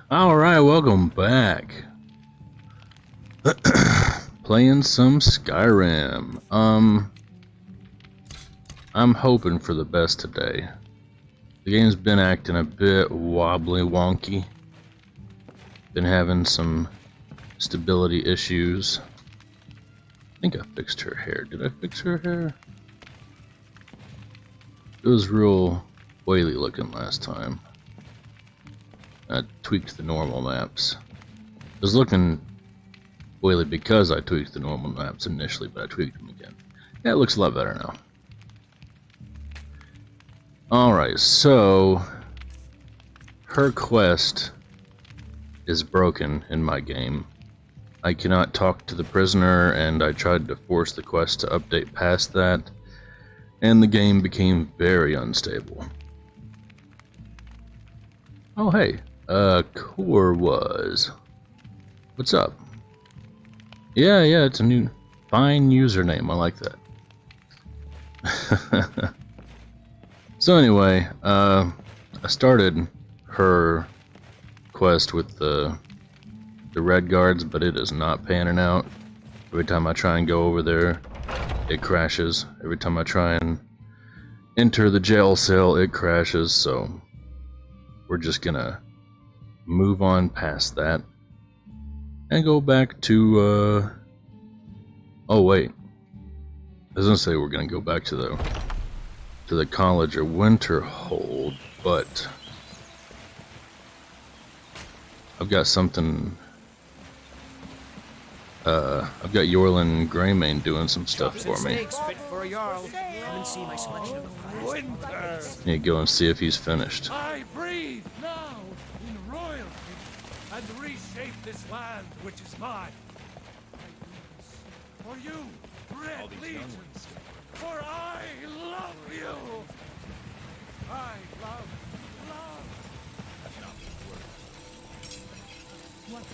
Alright, welcome back. Playing some Skyrim. I'm hoping for the best today. The game's been acting a bit wobbly wonky. Been having some stability issues. I think I fixed her hair. Did I fix her hair? It was real oily looking last time. I tweaked the normal maps. It was looking oily because I tweaked the normal maps initially, but I tweaked them again. Yeah, it looks a lot better now. Alright, so her quest is broken in my game. I cannot talk to the prisoner, and I tried to force the quest to update past that, and the game became very unstable. Oh hey, Core was. What's up? Yeah, it's a new, fine username. I like that. So anyway, I started her quest with the red guards, but it is not panning out. Every time I try and go over there, it crashes. Every time I try and enter the jail cell, it crashes. So we're just gonna move on past that and go back to oh wait, I was gonna say we're gonna go back to the College of Winterhold, but I've got something. I've got Yorlin Greymane doing some stuff for me. Need to go and see if he's finished. I breathe now in royalty and reshape this land which is mine. For you, red legions, for I love you. I love. That's not what works.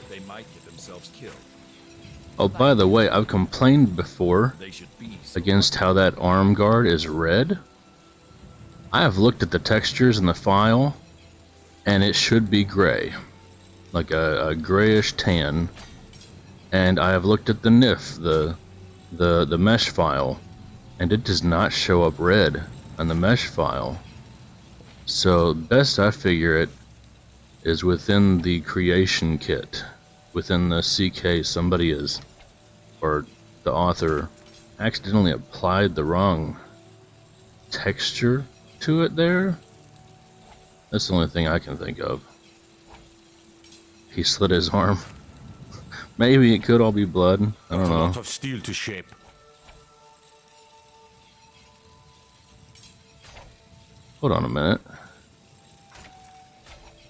They might get themselves killed. Oh, by the way, I've complained before against how that arm guard is red. I have looked at the textures in the file, and it should be gray, like a grayish tan. And I have looked at the NIF, the mesh file, and it does not show up red on the mesh file. So best I figure it is within the creation kit, within the CK. Somebody is, or the author accidentally applied the wrong texture to it there. That's the only thing I can think of. He slit his arm. Maybe it could all be blood. I don't know. A lot of steel to shape. Hold on a minute.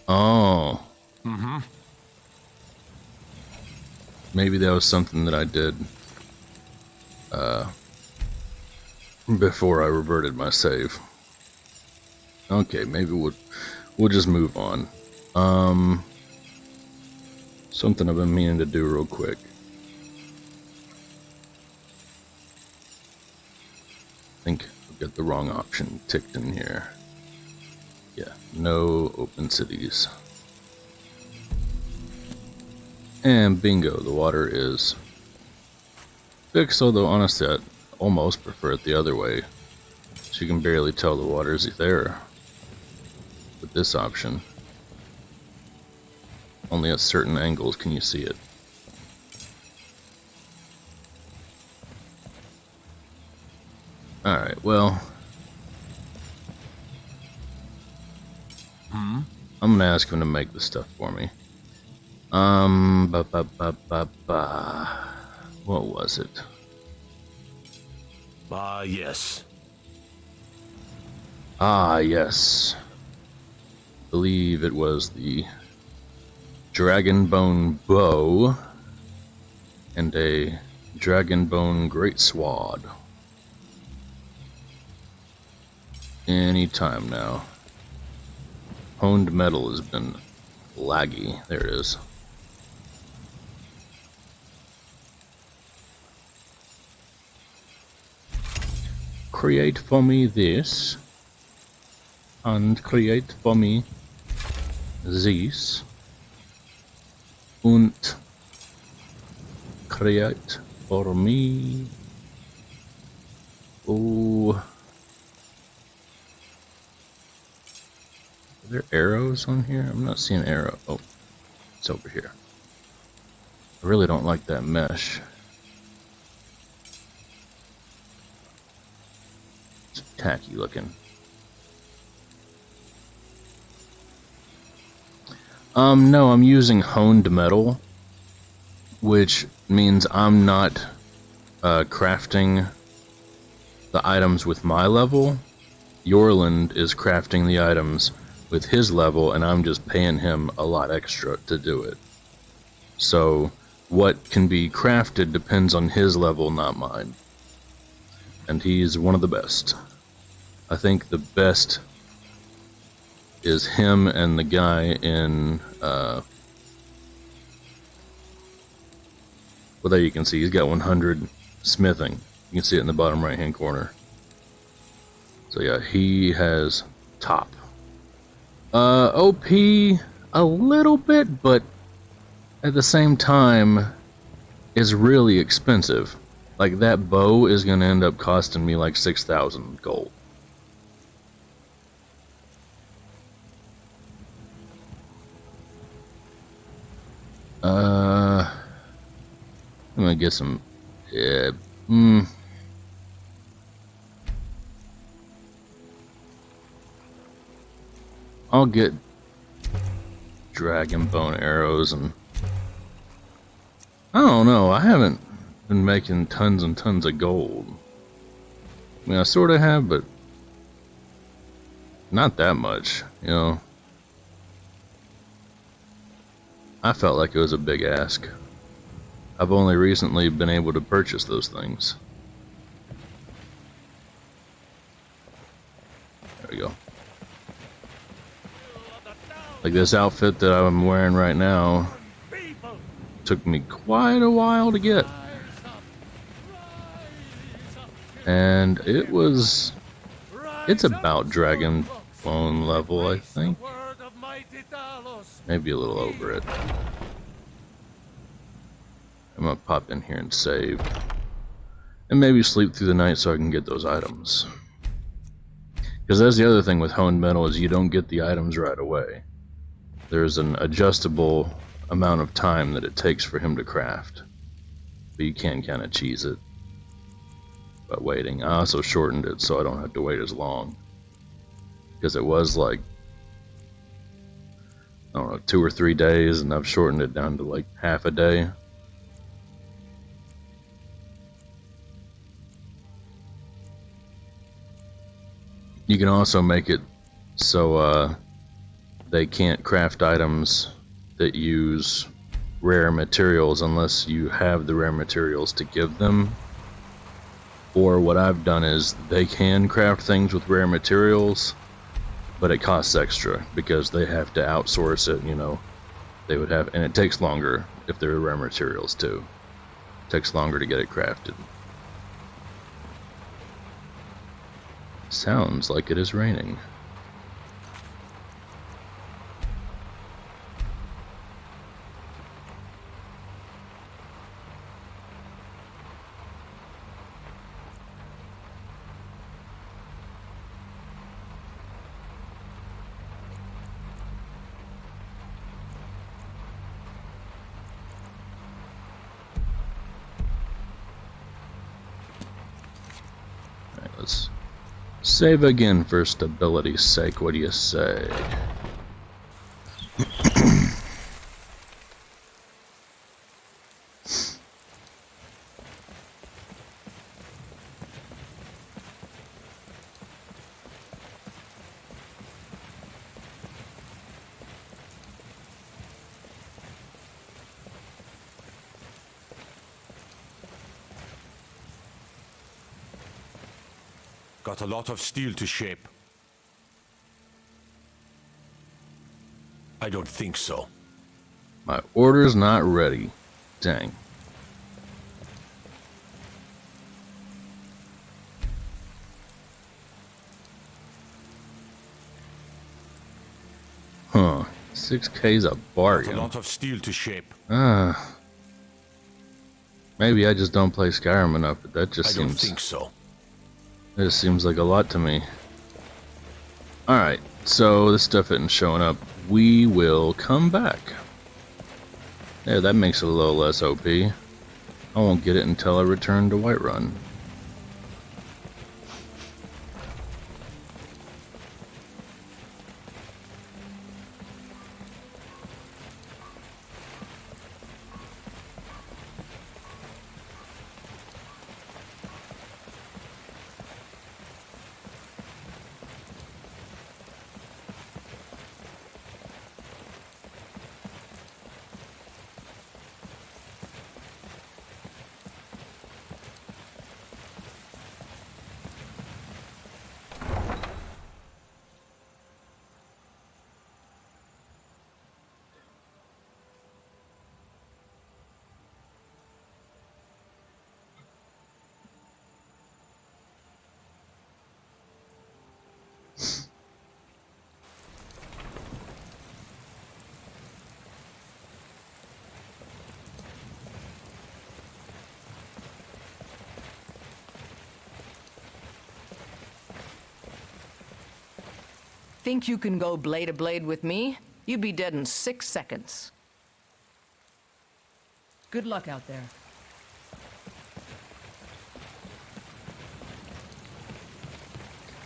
Oh. Maybe that was something that I did before I reverted my save. Okay, maybe we'll just move on. Something I've been meaning to do real quick. I think I've got the wrong option ticked in here. Yeah, no open cities. And bingo, the water is fixed, although honestly I'd almost prefer it the other way. So you can barely tell the water's there with this option. Only at certain angles can you see it. Alright, well. I'm gonna ask him to make the stuff for me. What was it? Yes. Ah, yes. Believe it was the dragon bone bow and a dragon bone greatsword. Anytime now. Honed metal has been laggy. There it is. Create for me this, and create for me Dies und create for me. Oh, are there arrows on here? I'm not seeing arrow. Oh, it's over here. I really don't like that mesh. It's tacky looking. No, I'm using honed metal, which means I'm not crafting the items with my level. Yorland is crafting the items with his level, and I'm just paying him a lot extra to do it. So what can be crafted depends on his level, not mine. And he's one of the best. I think the best is him and the guy in well, there you can see he's got 100 smithing. You can see it in the bottom right hand corner. So yeah, he has top. OP a little bit, but at the same time is really expensive. Like, that bow is gonna end up costing me like 6,000 gold. I'm gonna get some. I'll get dragon bone arrows, and I don't know. I haven't been making tons and tons of gold. I mean, I sort of have, but not that much, you know. I felt like it was a big ask. I've only recently been able to purchase those things. There we go. Like this outfit that I'm wearing right now took me quite a while to get. And it's about dragon bone level, I think. Maybe a little over it. I'm gonna pop in here and save. And maybe sleep through the night so I can get those items. Because that's the other thing with honed metal, is you don't get the items right away. There's an adjustable amount of time that it takes for him to craft. But you can kind of cheese it by waiting. I also shortened it so I don't have to wait as long. Because it was like, I don't know, 2 or 3 days, and I've shortened it down to like half a day. You can also make it so they can't craft items that use rare materials unless you have the rare materials to give them. Or what I've done is they can craft things with rare materials, but it costs extra because they have to outsource it, you know. They would have, and it takes longer if they're rare materials too. It takes longer to get it crafted. Sounds like it is raining. Alright, let's save again for stability's sake. What do you say? Got a lot of steel to shape. I don't think so. My order's not ready. Dang. 6K's a Got a bargain. lot of steel to shape. Maybe I just don't play Skyrim enough, but that I just don't seems... think so. It just seems like a lot to me. Alright, so this stuff isn't showing up. We will come back. Yeah, that makes it a little less OP. I won't get it until I return to Whiterun. Think you can go blade to blade with me? You'd be dead in 6 seconds. Good luck out there.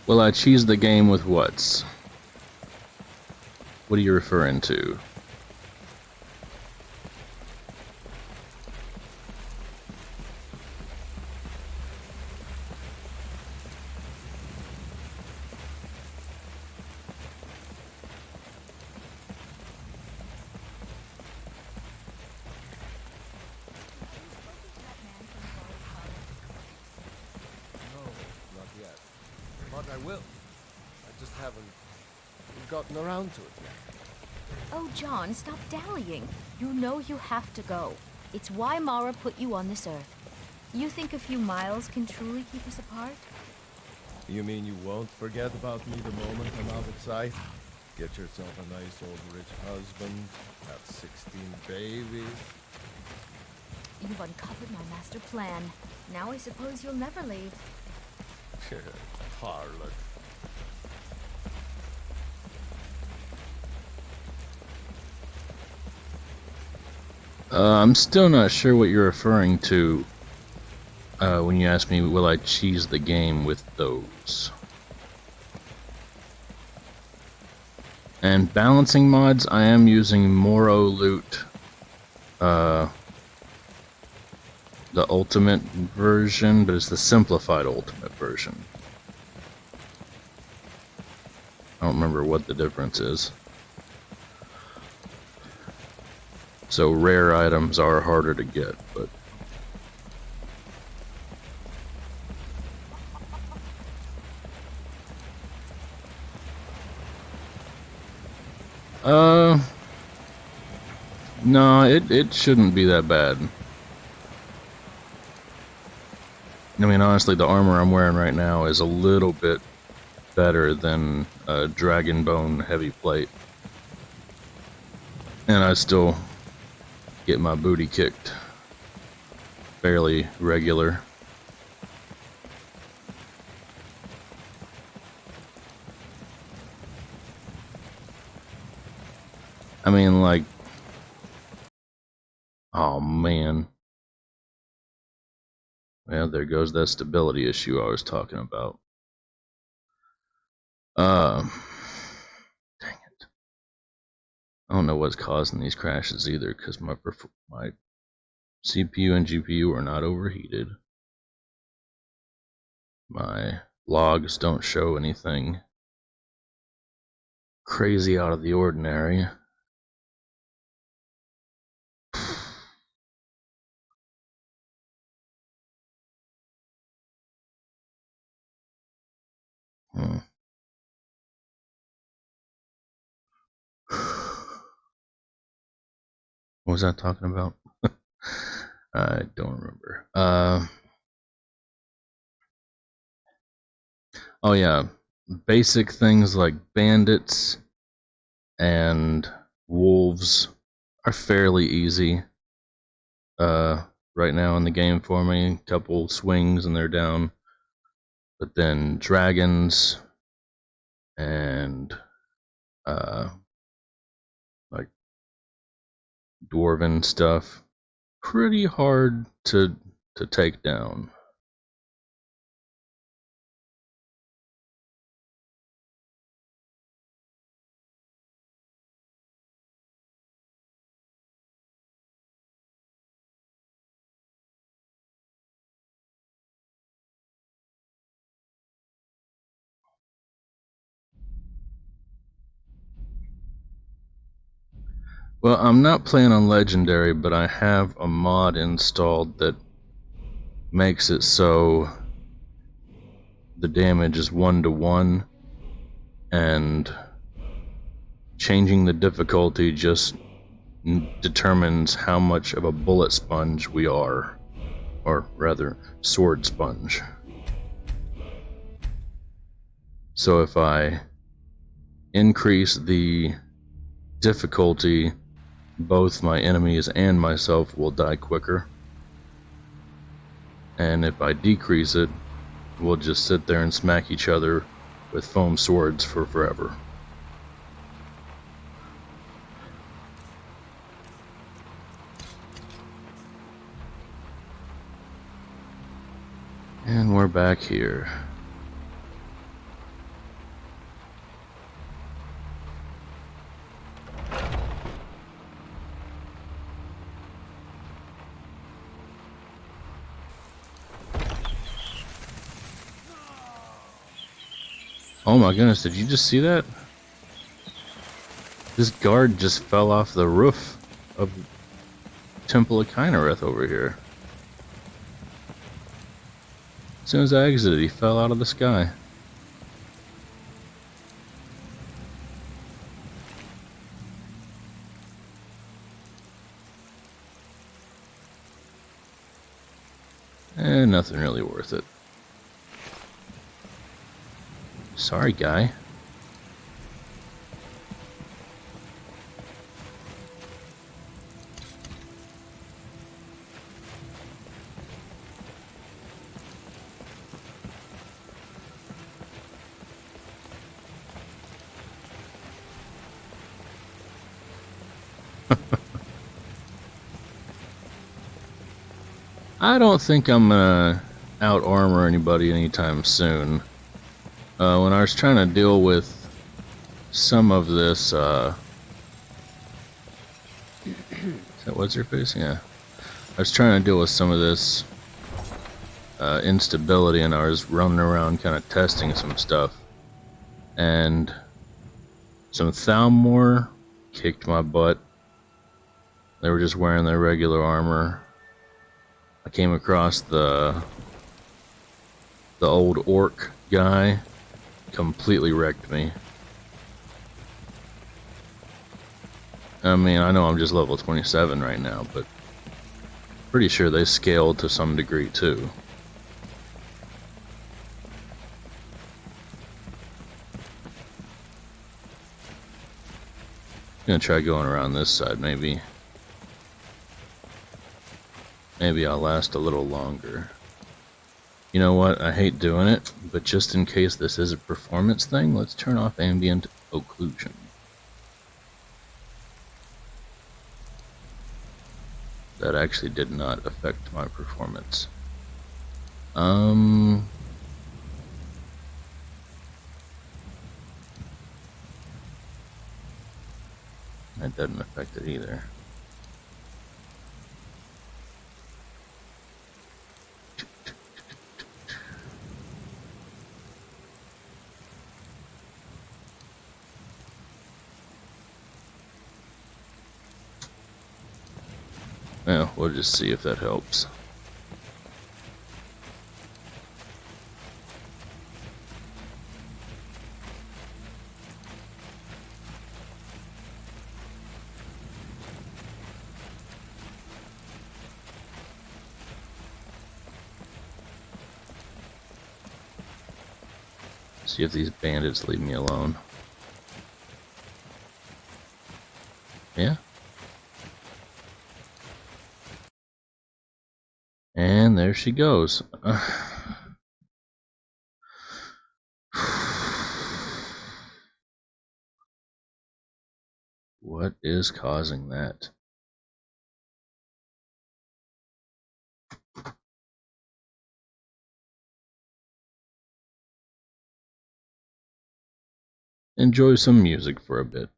Will I cheese the game with what's? What are you referring to? No, not yet. But I will. I just haven't gotten around to it yet. Oh, John, stop dallying. You know you have to go. It's why Mara put you on this earth. You think a few miles can truly keep us apart? You mean you won't forget about me the moment I'm out of sight? Get yourself a nice old rich husband, have 16 babies. You've uncovered my master plan. Now I suppose you'll never leave. Harlot. I'm still not sure what you're referring to when you ask me, will I cheese the game with those? And balancing mods, I am using Moro Loot, the ultimate version, but it's the simplified ultimate version. I don't remember what the difference is. So rare items are harder to get, but no, it shouldn't be that bad. I mean, honestly, the armor I'm wearing right now is a little bit better than a dragon bone heavy plate, and I still get my booty kicked fairly regular. I mean, like, oh man. Well, there goes that stability issue I was talking about. Dang it. I don't know what's causing these crashes either, because my CPU and GPU are not overheated. My logs don't show anything crazy out of the ordinary. What was I talking about? I don't remember. Oh yeah, basic things like bandits and wolves are fairly easy right now in the game for me. Couple swings and they're down. But then dragons and like dwarven stuff, pretty hard to take down. Well, I'm not playing on Legendary, but I have a mod installed that makes it so the damage is 1-to-1, and changing the difficulty just determines how much of a bullet sponge we are, or rather, sword sponge. So if I increase the difficulty, both my enemies and myself will die quicker. And if I decrease it, we'll just sit there and smack each other with foam swords for forever. And we're back here. Oh my goodness, did you just see that? This guard just fell off the roof of Temple of Kynareth over here. As soon as I exited, he fell out of the sky. Nothing really worth it. Sorry, guy. I don't think I'm gonna out armor anybody anytime soon. When I was trying to deal with some of this, is that what's your face? Yeah. I was trying to deal with some of this instability, and I was running around kind of testing some stuff. And some Thalmor kicked my butt. They were just wearing their regular armor. I came across the old orc guy, completely wrecked me. I mean, I know I'm just level 27 right now, but pretty sure they scaled to some degree too. Gonna try going around this side, maybe. Maybe I'll last a little longer. You know what? I hate doing it, but just in case this is a performance thing, let's turn off ambient occlusion. That actually did not affect my performance. That doesn't affect it either. Well, we'll just see if that helps. See if these bandits leave me alone. Yeah. And there she goes. What is causing that? Enjoy some music for a bit.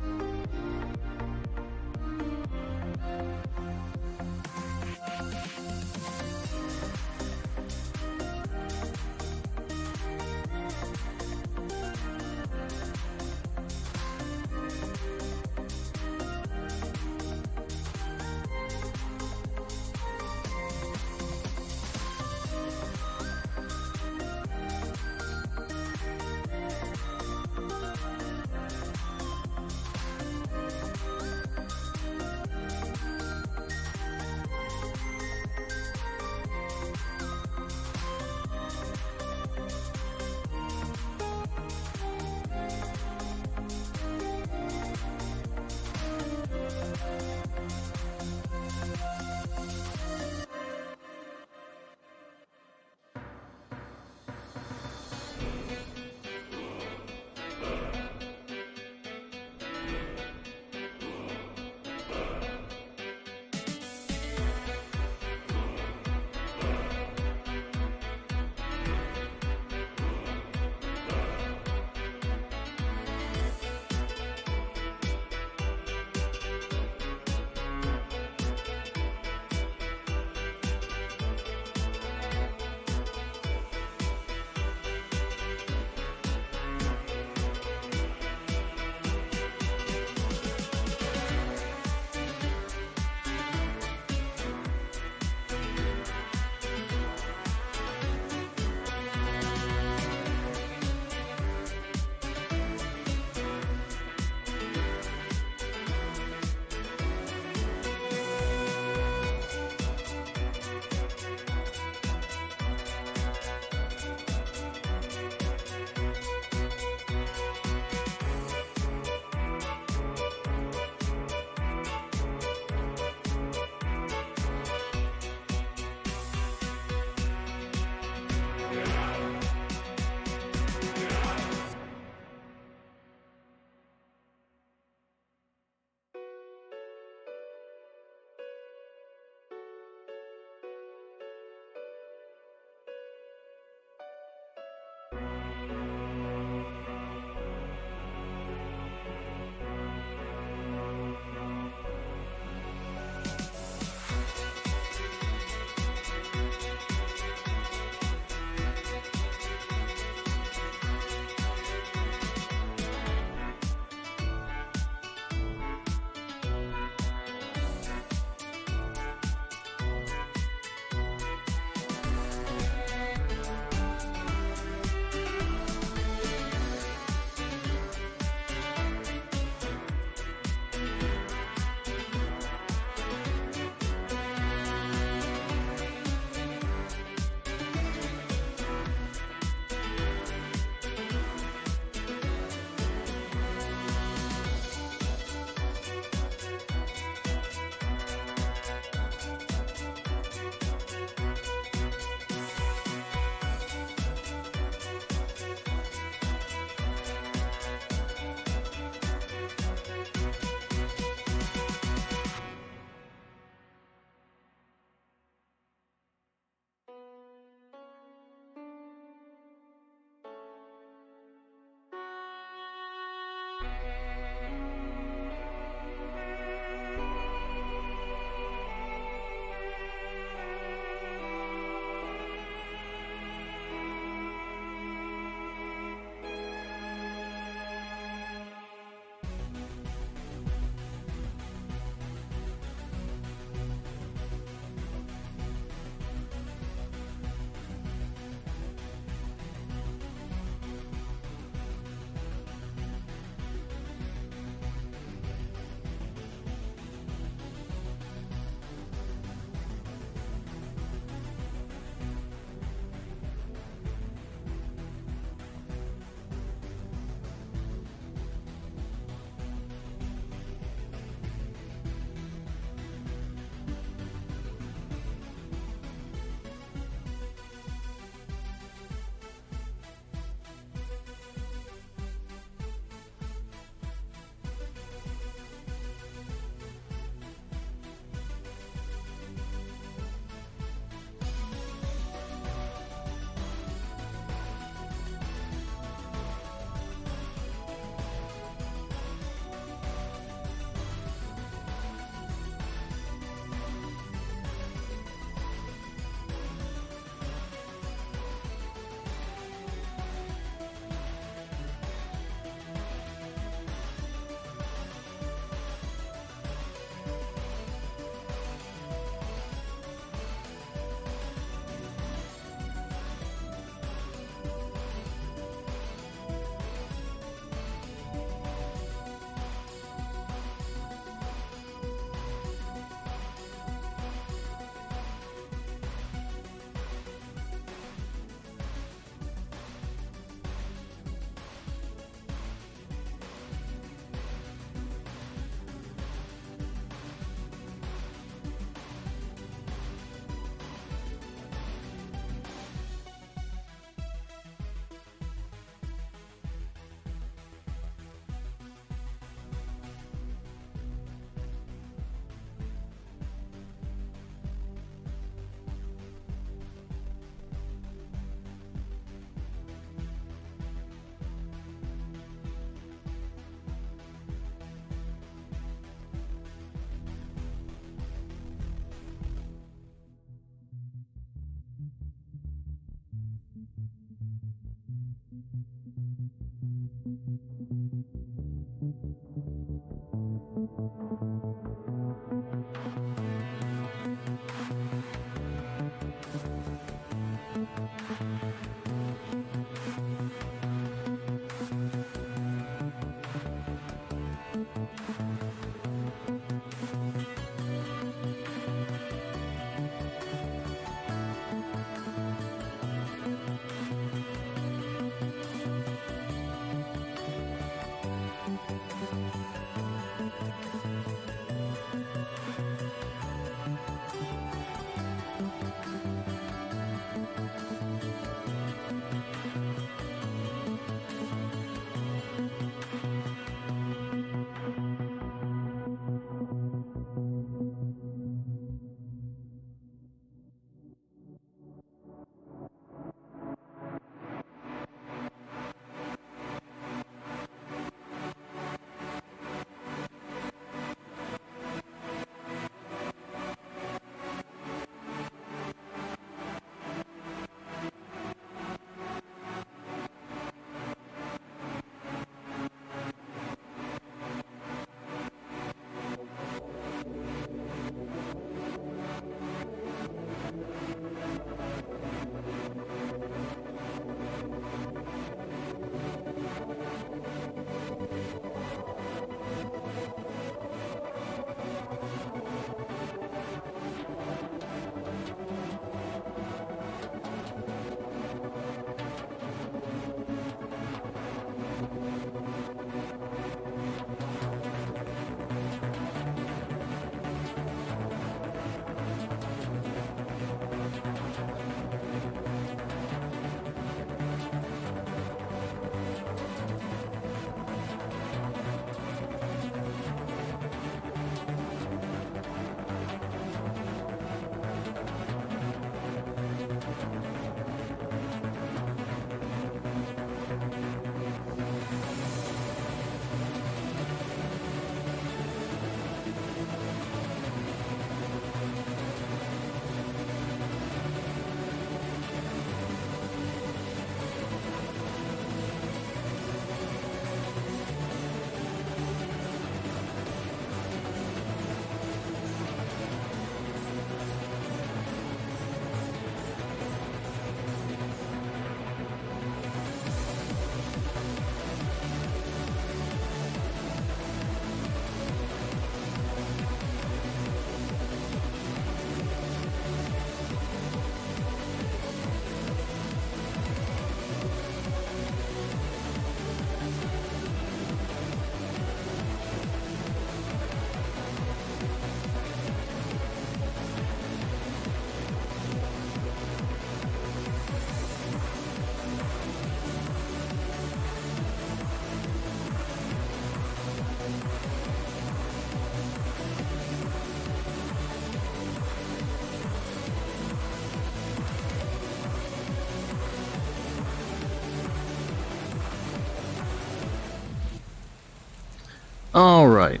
Alright,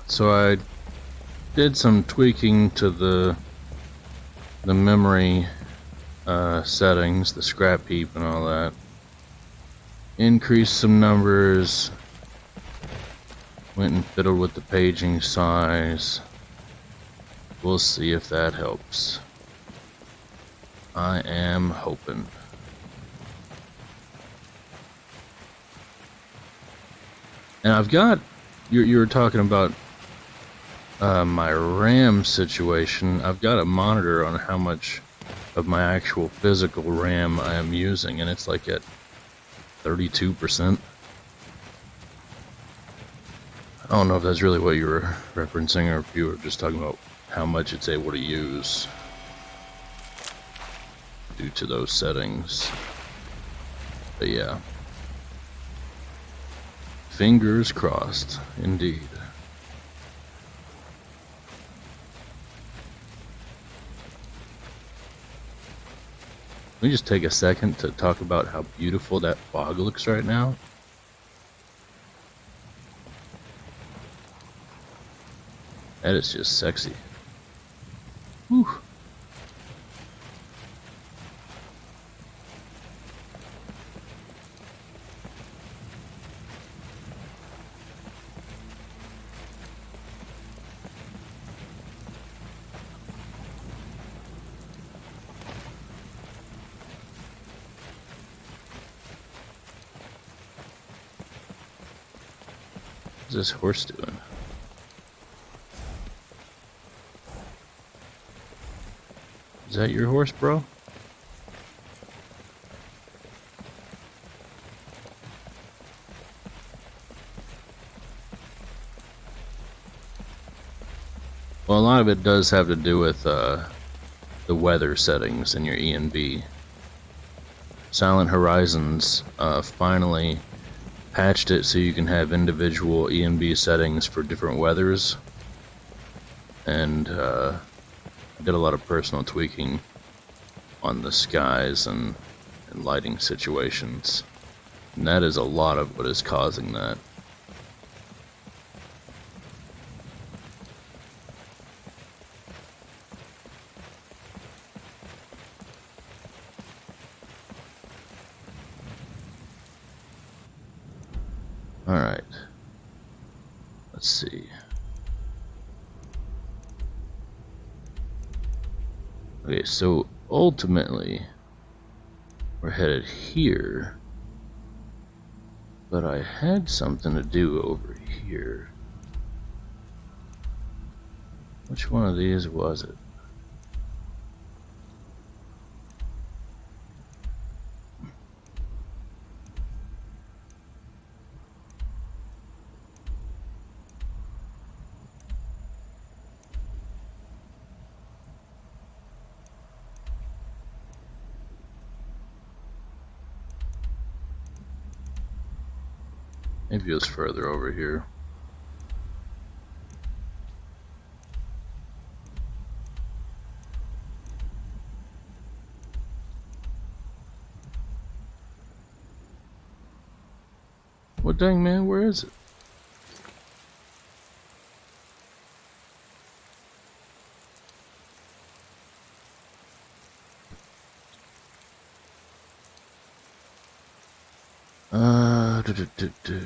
so I did some tweaking to the memory settings, the scrap heap and all that. Increased some numbers, went and fiddled with the paging size. We'll see if that helps. I am hoping. And I've got, you were talking about my RAM situation. I've got a monitor on how much of my actual physical RAM I am using, and it's like at 32%. I don't know if that's really what you were referencing, or if you were just talking about how much it's able to use due to those settings. But yeah. Fingers crossed, indeed. Let me just take a second to talk about how beautiful that fog looks right now. That is just sexy. Whew. What's this horse doing? Is that your horse, bro? Well, a lot of it does have to do with the weather settings in your E and B. Silent Horizons finally patched it so you can have individual E and B settings for different weathers, and I did a lot of personal tweaking on the skies and lighting situations, and that is a lot of what is causing that. Alright. Let's see. Okay, so ultimately, we're headed here. But I had something to do over here. Which one of these was it? Maybe it was further over here. Well, dang man, where is it? Do, do, do, do.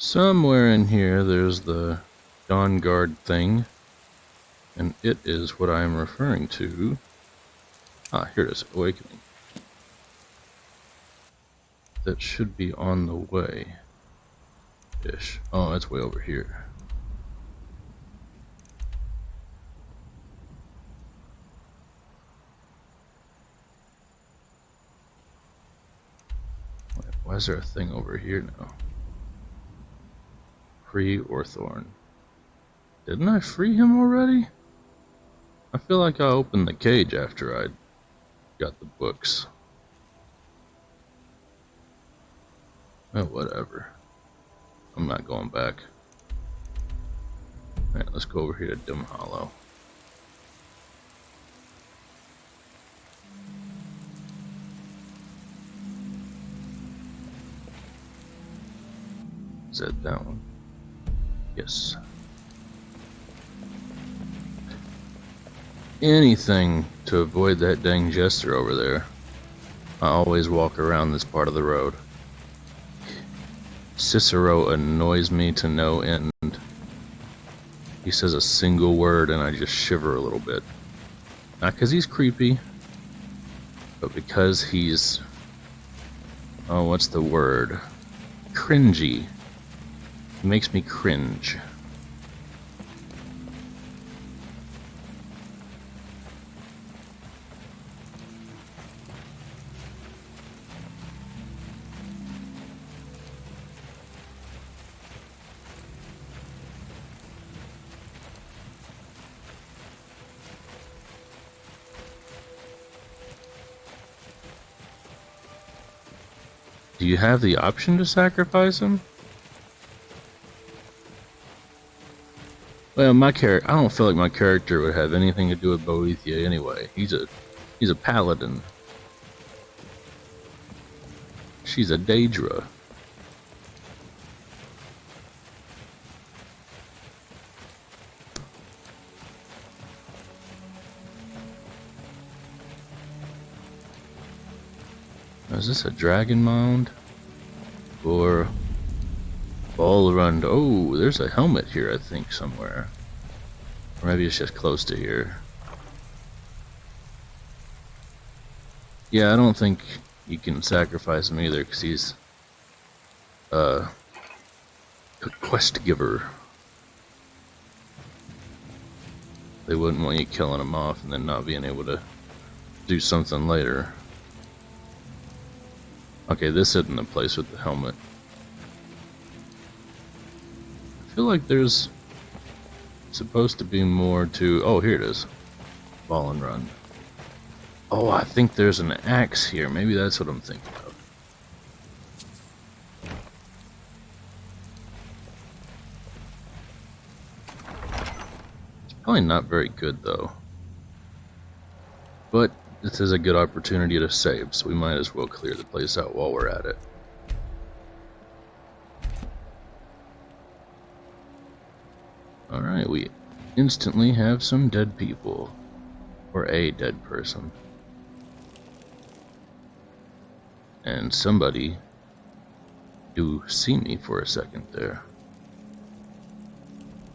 Somewhere in here there's the Dawn Guard thing, and it is what I am referring to. Ah, here it is, Awakening. That should be on the way. Ish. Oh, it's way over here. Wait, why is there a thing over here now? Free Orthorn. Didn't I free him already? I feel like I opened the cage after I got the books. Oh, whatever. I'm not going back. Alright, let's go over here to Dim Hollow. Is that one? Yes. Anything to avoid that dang jester over there. I always walk around this part of the road. Cicero annoys me to no end. He says a single word and I just shiver a little bit. Not because he's creepy, but because he's... oh, what's the word? Cringy. He makes me cringe. Do you have the option to sacrifice him? Well, I don't feel like my character would have anything to do with Boethia anyway. He's a paladin. She's a Daedra. Is this a dragon mound? Or ball run? Oh, there's a helmet here, I think, somewhere. Or maybe it's just close to here. Yeah, I don't think you can sacrifice him either, because he's a quest giver. They wouldn't want you killing him off and then not being able to do something later. Okay, this isn't the place with the helmet. I feel like there's supposed to be more to... Oh, here it is. Ball and run. Oh, I think there's an axe here. Maybe that's what I'm thinking of. It's probably not very good, though. But this is a good opportunity to save, so we might as well clear the place out while we're at it. Alright, we instantly have some dead people. Or a dead person. And somebody do see me for a second there.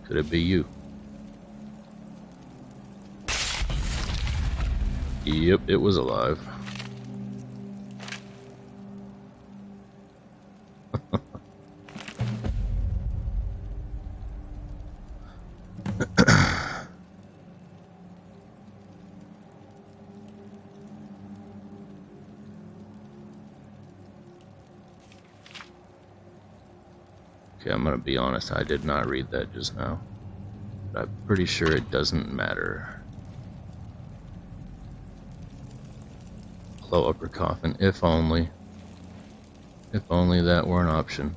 Could it be you? Yep, it was alive. Okay, I'm gonna be honest, I did not read that just now. But I'm pretty sure it doesn't matter. Low upper coffin, if only. If only that were an option.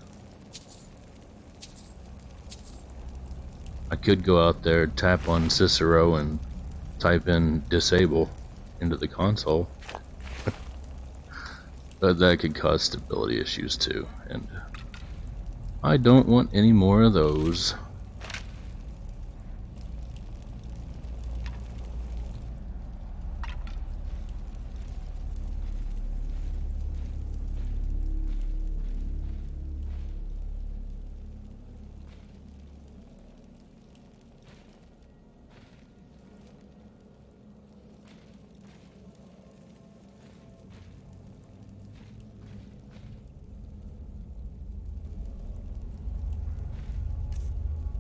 I could go out there, tap on Cicero, and type in disable into the console. But that could cause stability issues too, and I don't want any more of those.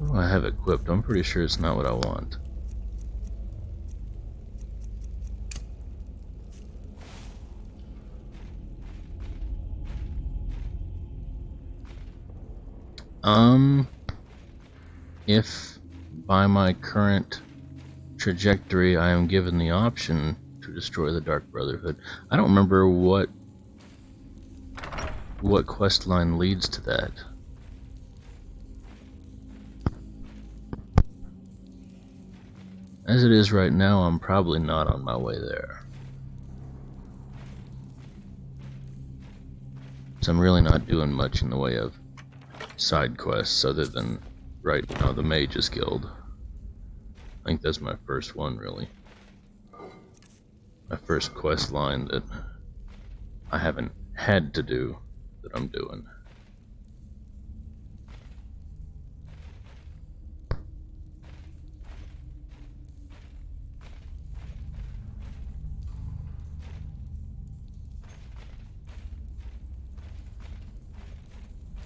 Oh, I have it equipped. I'm pretty sure it's not what I want. If by my current trajectory I am given the option to destroy the Dark Brotherhood, I don't remember what quest line leads to that. As it is right now, I'm probably not on my way there. So I'm really not doing much in the way of side quests other than right now the Mage's Guild. I think that's my first one, really. My first quest line that I haven't had to do that I'm doing.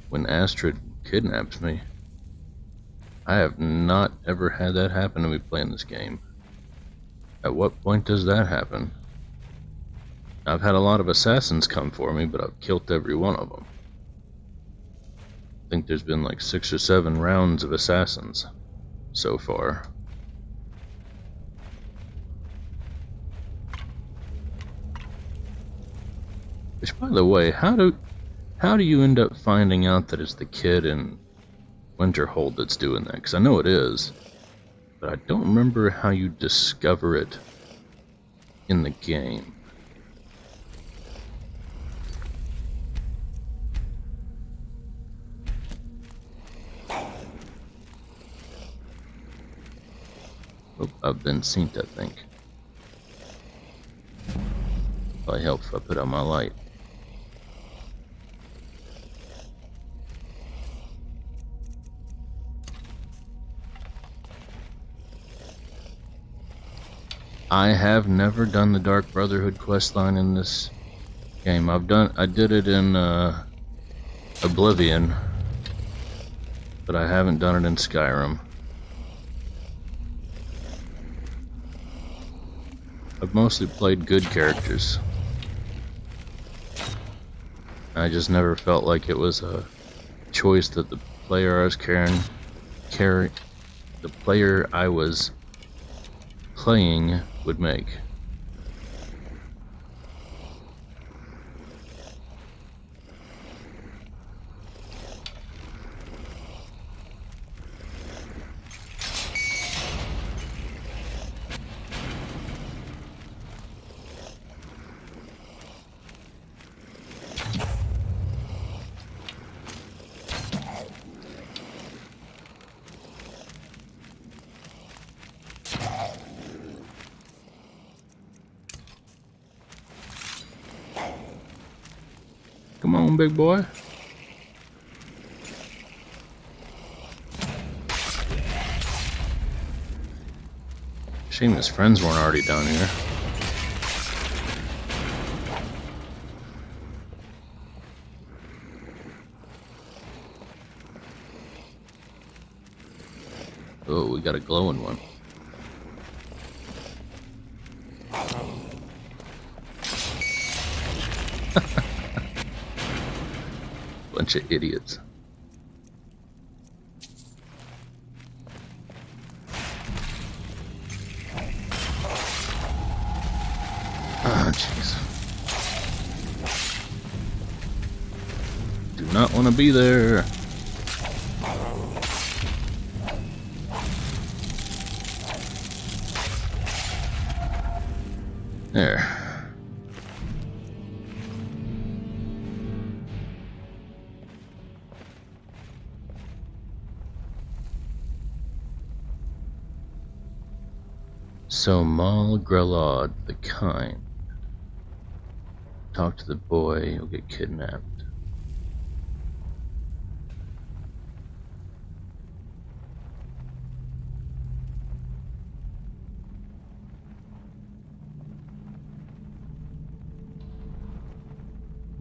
When Astrid kidnaps me, I have not ever had that happen to me playing this game. At what point does that happen? I've had a lot of assassins come for me, but I've killed every one of them. I think there's been like 6 or 7 rounds of assassins so far. Which, by the way, how do you end up finding out that it's the kid in Winterhold that's doing that? Because I know it is, but I don't remember how you discover it in the game. Oh, I've been synced, I think. Probably helps if I put on my light. I have never done the Dark Brotherhood questline in this game. I did it in Oblivion, but I haven't done it in Skyrim. I've mostly played good characters. I just never felt like it was a choice that the player I was the player I was playing would make. Come on, big boy. Shame his friends weren't already down here. Oh, we got a glowing one. Bunch of idiots. Ah, jeez. Do not want to be there. There. So Mal Grelod, the kind. Talk to the boy, he'll get kidnapped.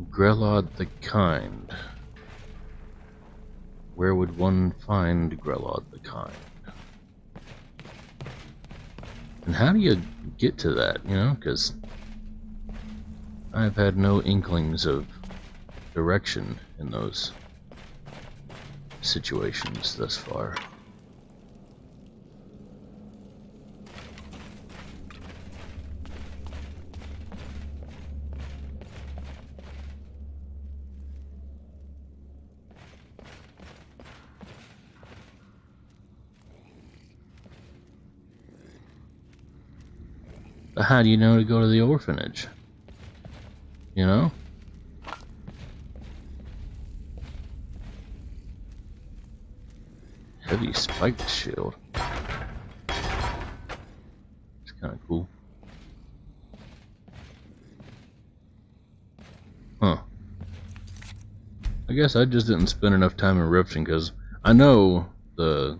Grelod the kind. Where would one find Grelod the kind? And how do you get to that, you know? Because I've had no inklings of direction in those situations thus far. But how do you know to go to the orphanage? You know? Heavy spiked shield. It's kind of cool. Huh. I guess I just didn't spend enough time in Riften because I know the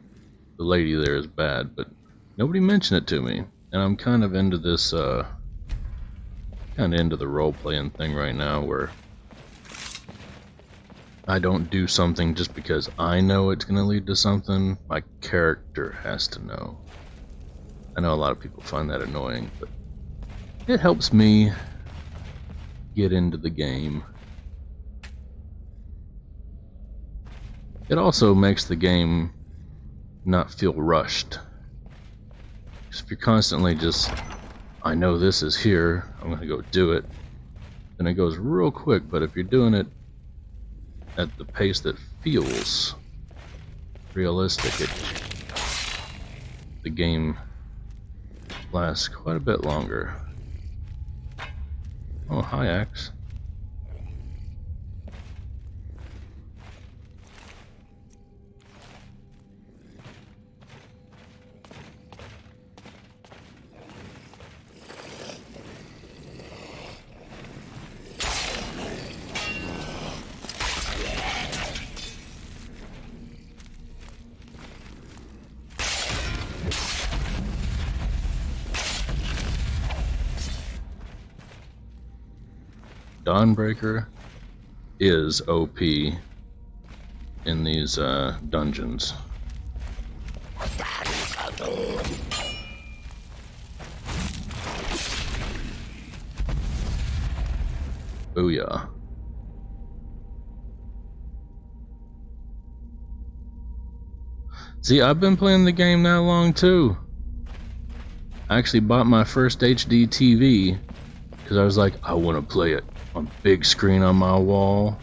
lady there is bad, but nobody mentioned it to me. And I'm kind of into this, kind of into the role-playing thing right now where I don't do something just because I know it's going to lead to something. My character has to know. I know a lot of people find that annoying, but it helps me get into the game. It also makes the game not feel rushed. If you're constantly just, I know this is here, I'm going to go do it, then it goes real quick. But if you're doing it at the pace that feels realistic, the game lasts quite a bit longer. Oh, hi, Axe. Dawnbreaker is OP in these dungeons. Booyah. See, I've been playing the game that long too. I actually bought my first HD TV because I was like, I want to play it on big screen on my wall.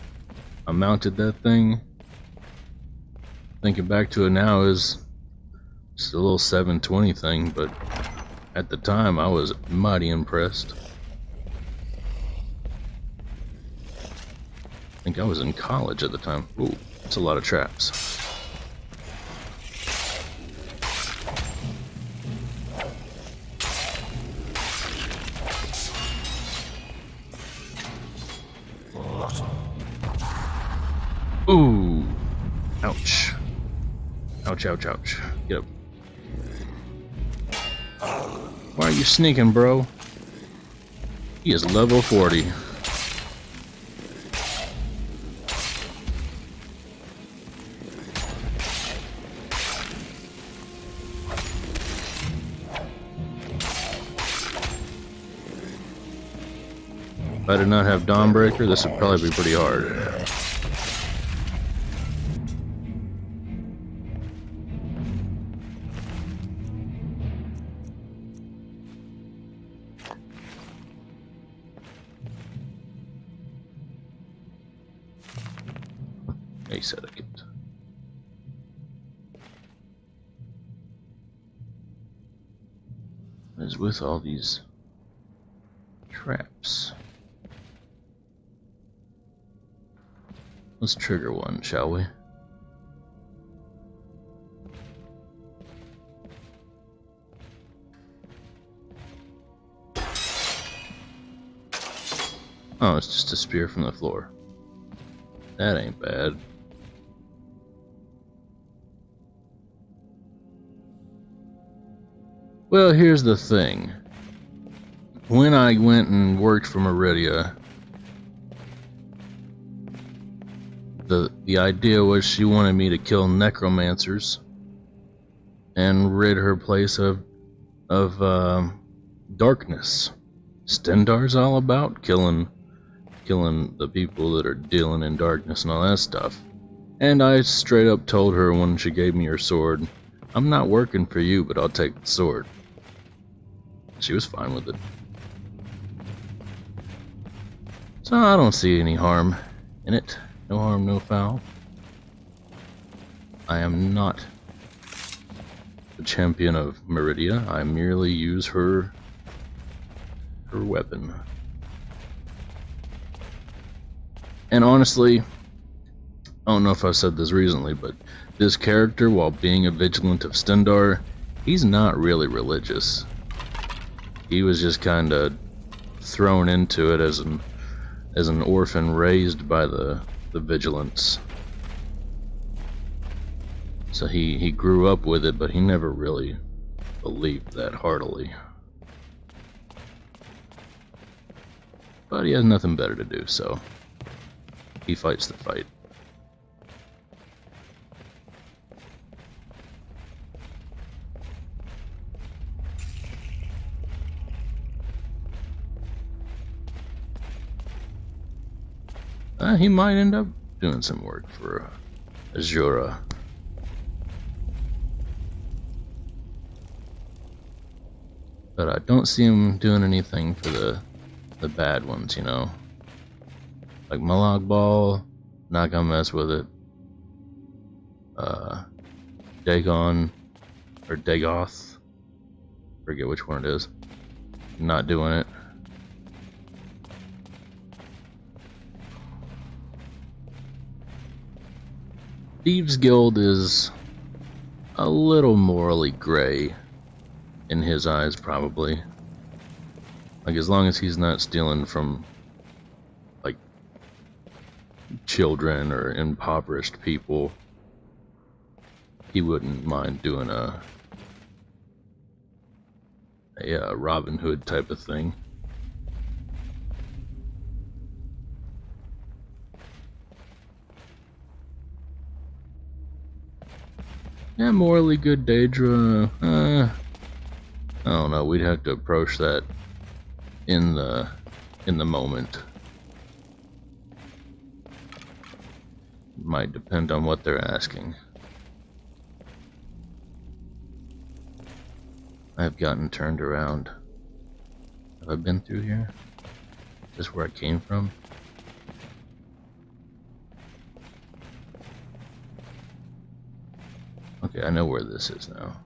I mounted that thing. Thinking back to it now is just a little 720 thing, but at the time I was mighty impressed. I think I was in college at the time. Ooh, that's a lot of traps. Ooh! Ouch. Ouch, ouch, ouch. Get up. Why are you sneaking, bro? He is level 40. If I did not have Dawnbreaker, this would probably be pretty hard. Ace etiquette. What is with all these traps? Let's trigger one, shall we? Oh, it's just a spear from the floor. That ain't bad. Well, here's the thing. When I went and worked for Meridia, the idea was she wanted me to kill necromancers and rid her place of darkness. Stendar's all about killing the people that are dealing in darkness and all that stuff. And I straight up told her when she gave me her sword, I'm not working for you, but I'll take the sword. She was fine with it. So I don't see any harm in it. No harm, no foul. I am not the champion of Meridia. I merely use her weapon. And honestly, I don't know if I've said this recently, but this character, while being a Vigilant of Stendar, he's not really religious. He was just kind of thrown into it as an orphan raised by the Vigilants. So he grew up with it, but he never really believed that heartily. But he has nothing better to do, so he fights the fight. He might end up doing some work for Azura. But I don't see him doing anything for the bad ones, you know? Like Malog Ball, not gonna mess with it. Dagon, or Dagoth, forget which one it is. Not doing it. Thieves Guild is a little morally gray in his eyes, probably. Like, as long as he's not stealing from, like, children or impoverished people, he wouldn't mind doing a Robin Hood type of thing. Yeah, morally good Daedra. I don't know. We'd have to approach that in the moment. Might depend on what they're asking. I've gotten turned around. Have I been through here? Is this where I came from? Okay, I know where this is now.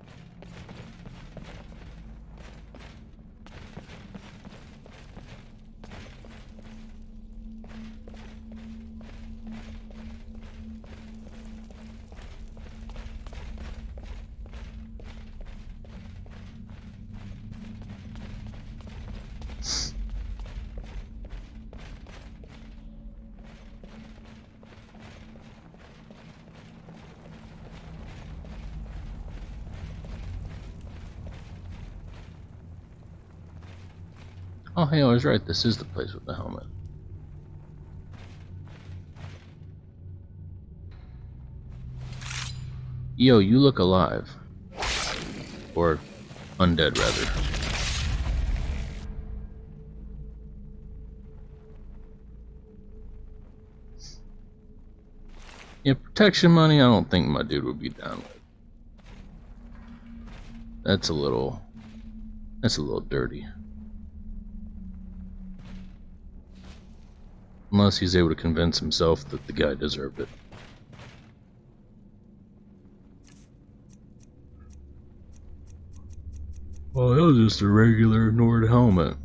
Oh, hey, I was right. This is the place with the helmet. Yo, you look alive. Or undead, rather. Yeah, protection money, I don't think my dude would be down with. That's a little dirty. Unless he's able to convince himself that the guy deserved it. Well, it was just a regular Nord helmet.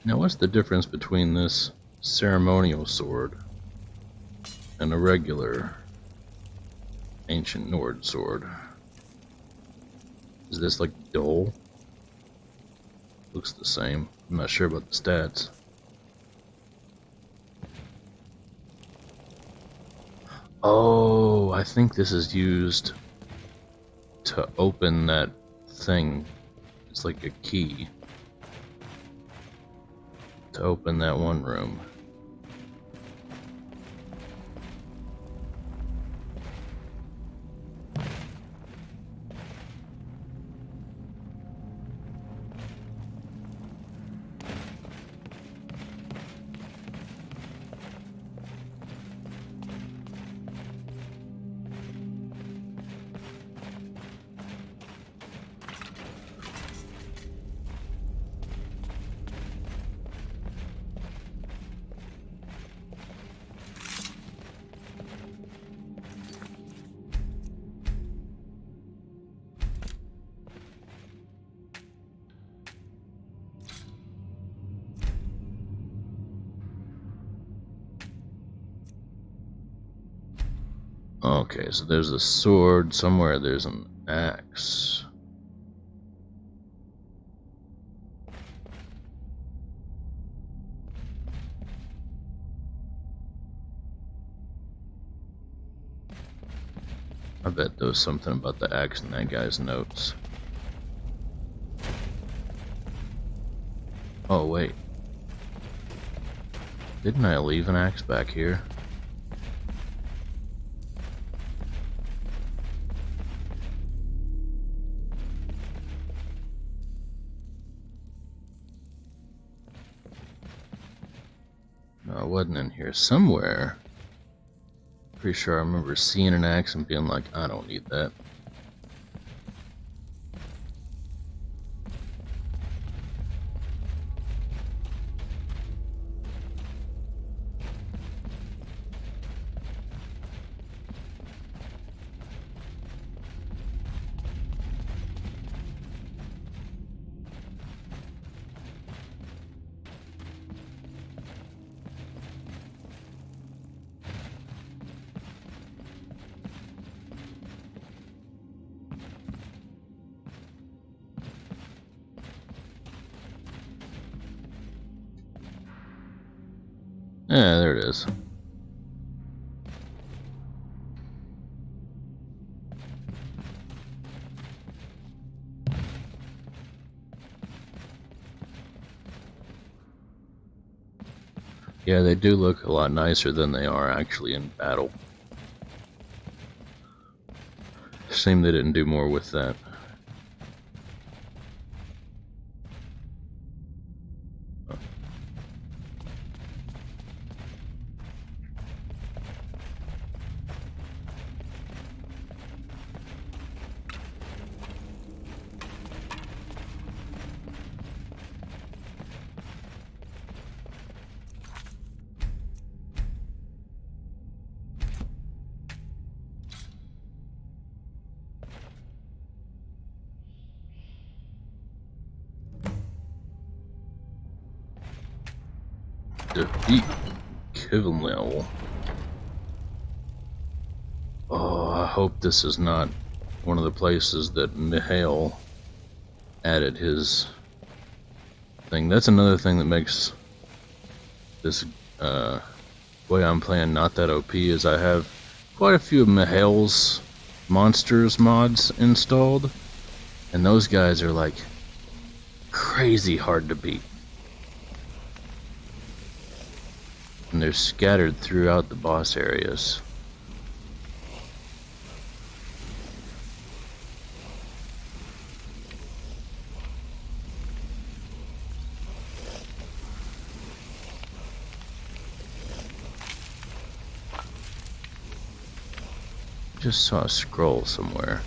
Now, what's the difference between this ceremonial sword and a regular ancient Nord sword? Is this like dull? Looks the same. I'm not sure about the stats. Oh, I think this is used to open that thing. It's like a key to open that one room. Okay, so there's a sword somewhere, there's an axe. I bet there was something about the axe in that guy's notes. Oh wait. Didn't I leave an axe back here? No, it wasn't in here. Somewhere. Pretty sure I remember seeing an axe and being like, I don't need that. Yeah, there it is. Yeah, they do look a lot nicer than they are actually in battle. Shame they didn't do more with that. Defeat Vigilant. Oh, I hope this is not one of the places that Mihail added his thing. That's another thing that makes this way I'm playing not that OP is I have quite a few of Mihail's monsters mods installed, and those guys are like crazy hard to beat. And they're scattered throughout the boss areas. Just saw a scroll somewhere.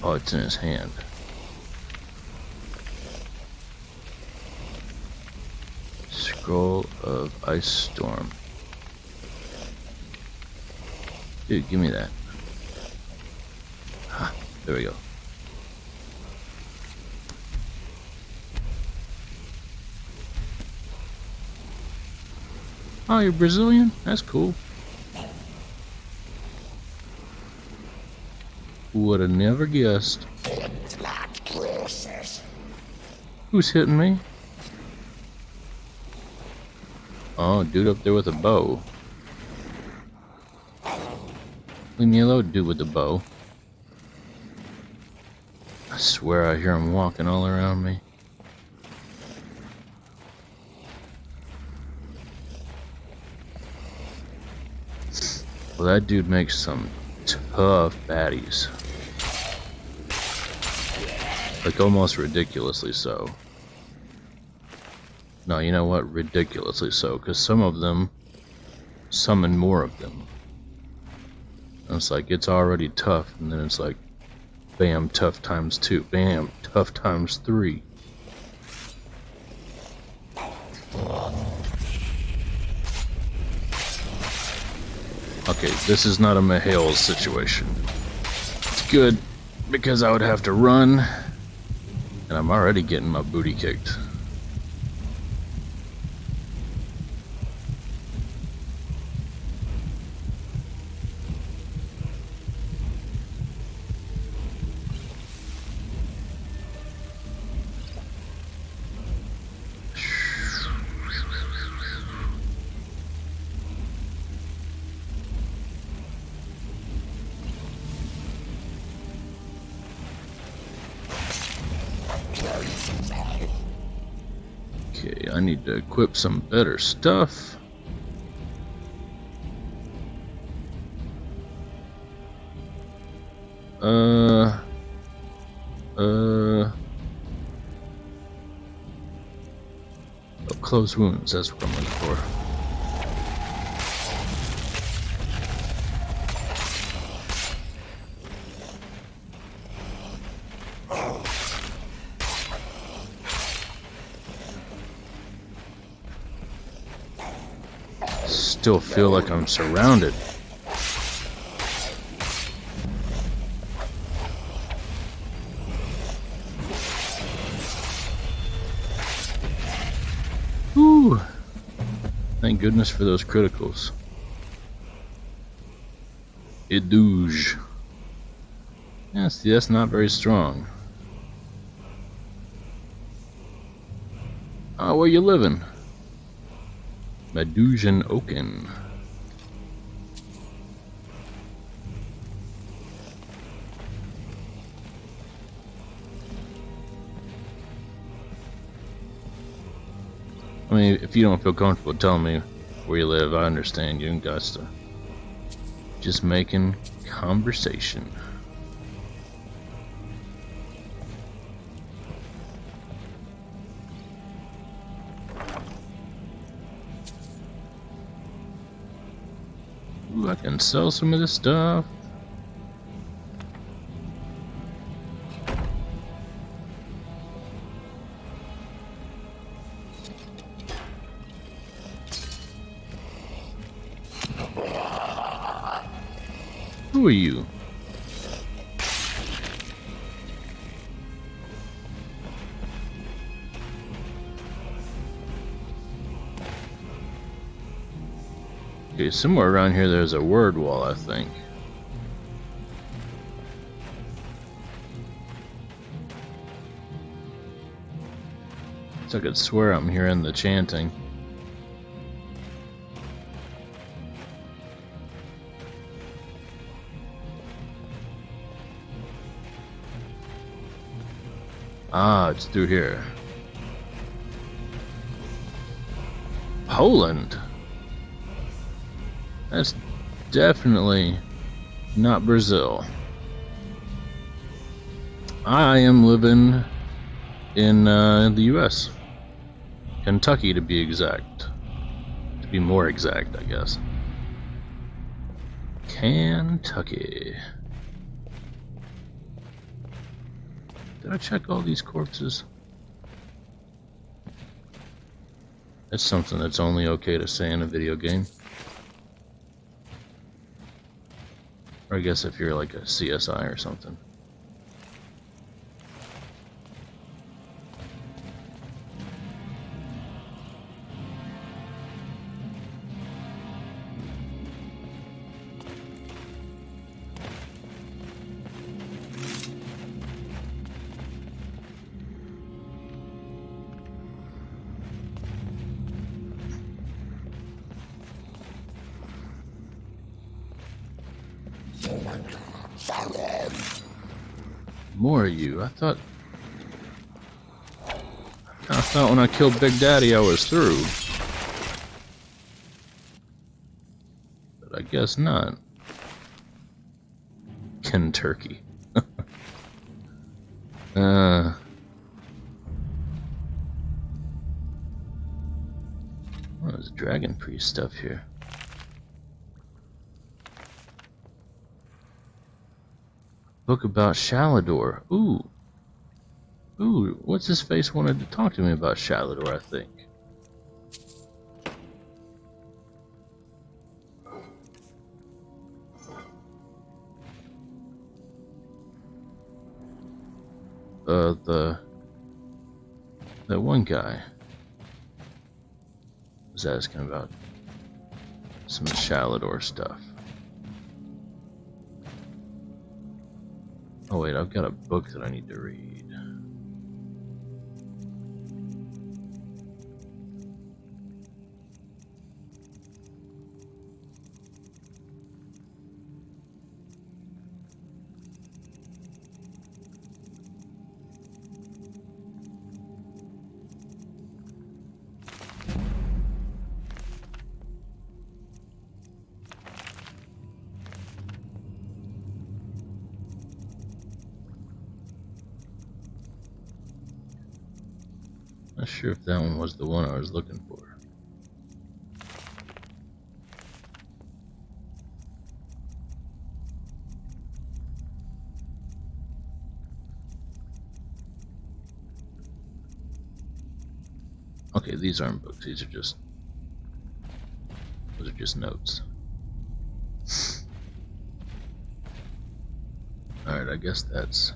Oh, it's in his hand. Scroll of Ice Storm. Dude, give me that. Ah, there we go. Oh, you're Brazilian? That's cool. Would have never guessed. Who's hitting me? Oh, dude up there with a bow. Leave me alone, dude with the bow. I swear I hear him walking all around me. Well, that dude makes some tough baddies. Like, almost ridiculously so. No, you know what? Ridiculously so, because some of them summon more of them. And it's like, it's already tough, and then it's like, bam, tough times 2. Bam, tough times 3. Okay, this is not a Mihail's situation. It's good, because I would have to run, and I'm already getting my booty kicked. Okay, I need to equip some better stuff. Oh, close wounds, that's what I'm looking for. Still feel like I'm surrounded. Whew. Thank goodness for those criticals. Idouge. Yeah, see, that's not very strong. Oh, where you living? Medusian Oaken. I mean, if you don't feel comfortable telling me where you live, I understand. You ain't got to. Just making conversation. Ooh, I can sell some of this stuff. Who are you? Okay, somewhere around here there's a word wall, I think. So I could swear I'm hearing the chanting. Ah, it's through here. Poland. That's definitely not Brazil. I am living in the US. Kentucky, to be exact. To be more exact, I guess. Kentucky. Did I check all these corpses? That's something that's only okay to say in a video game. Or I guess if you're like a CSI or something. More of you. I thought when I killed Big Daddy I was through. But I guess not. Kentucky. Oh, there's Dragon Priest stuff here. Book about Shalador. Ooh. Ooh, what's his face wanted to talk to me about Shalador, I think. That one guy was asking about some Shalador stuff. Oh wait, I've got a book that I need to read. Not sure if that one was the one I was looking for. Okay, these aren't books, those are just notes. Alright, I guess that's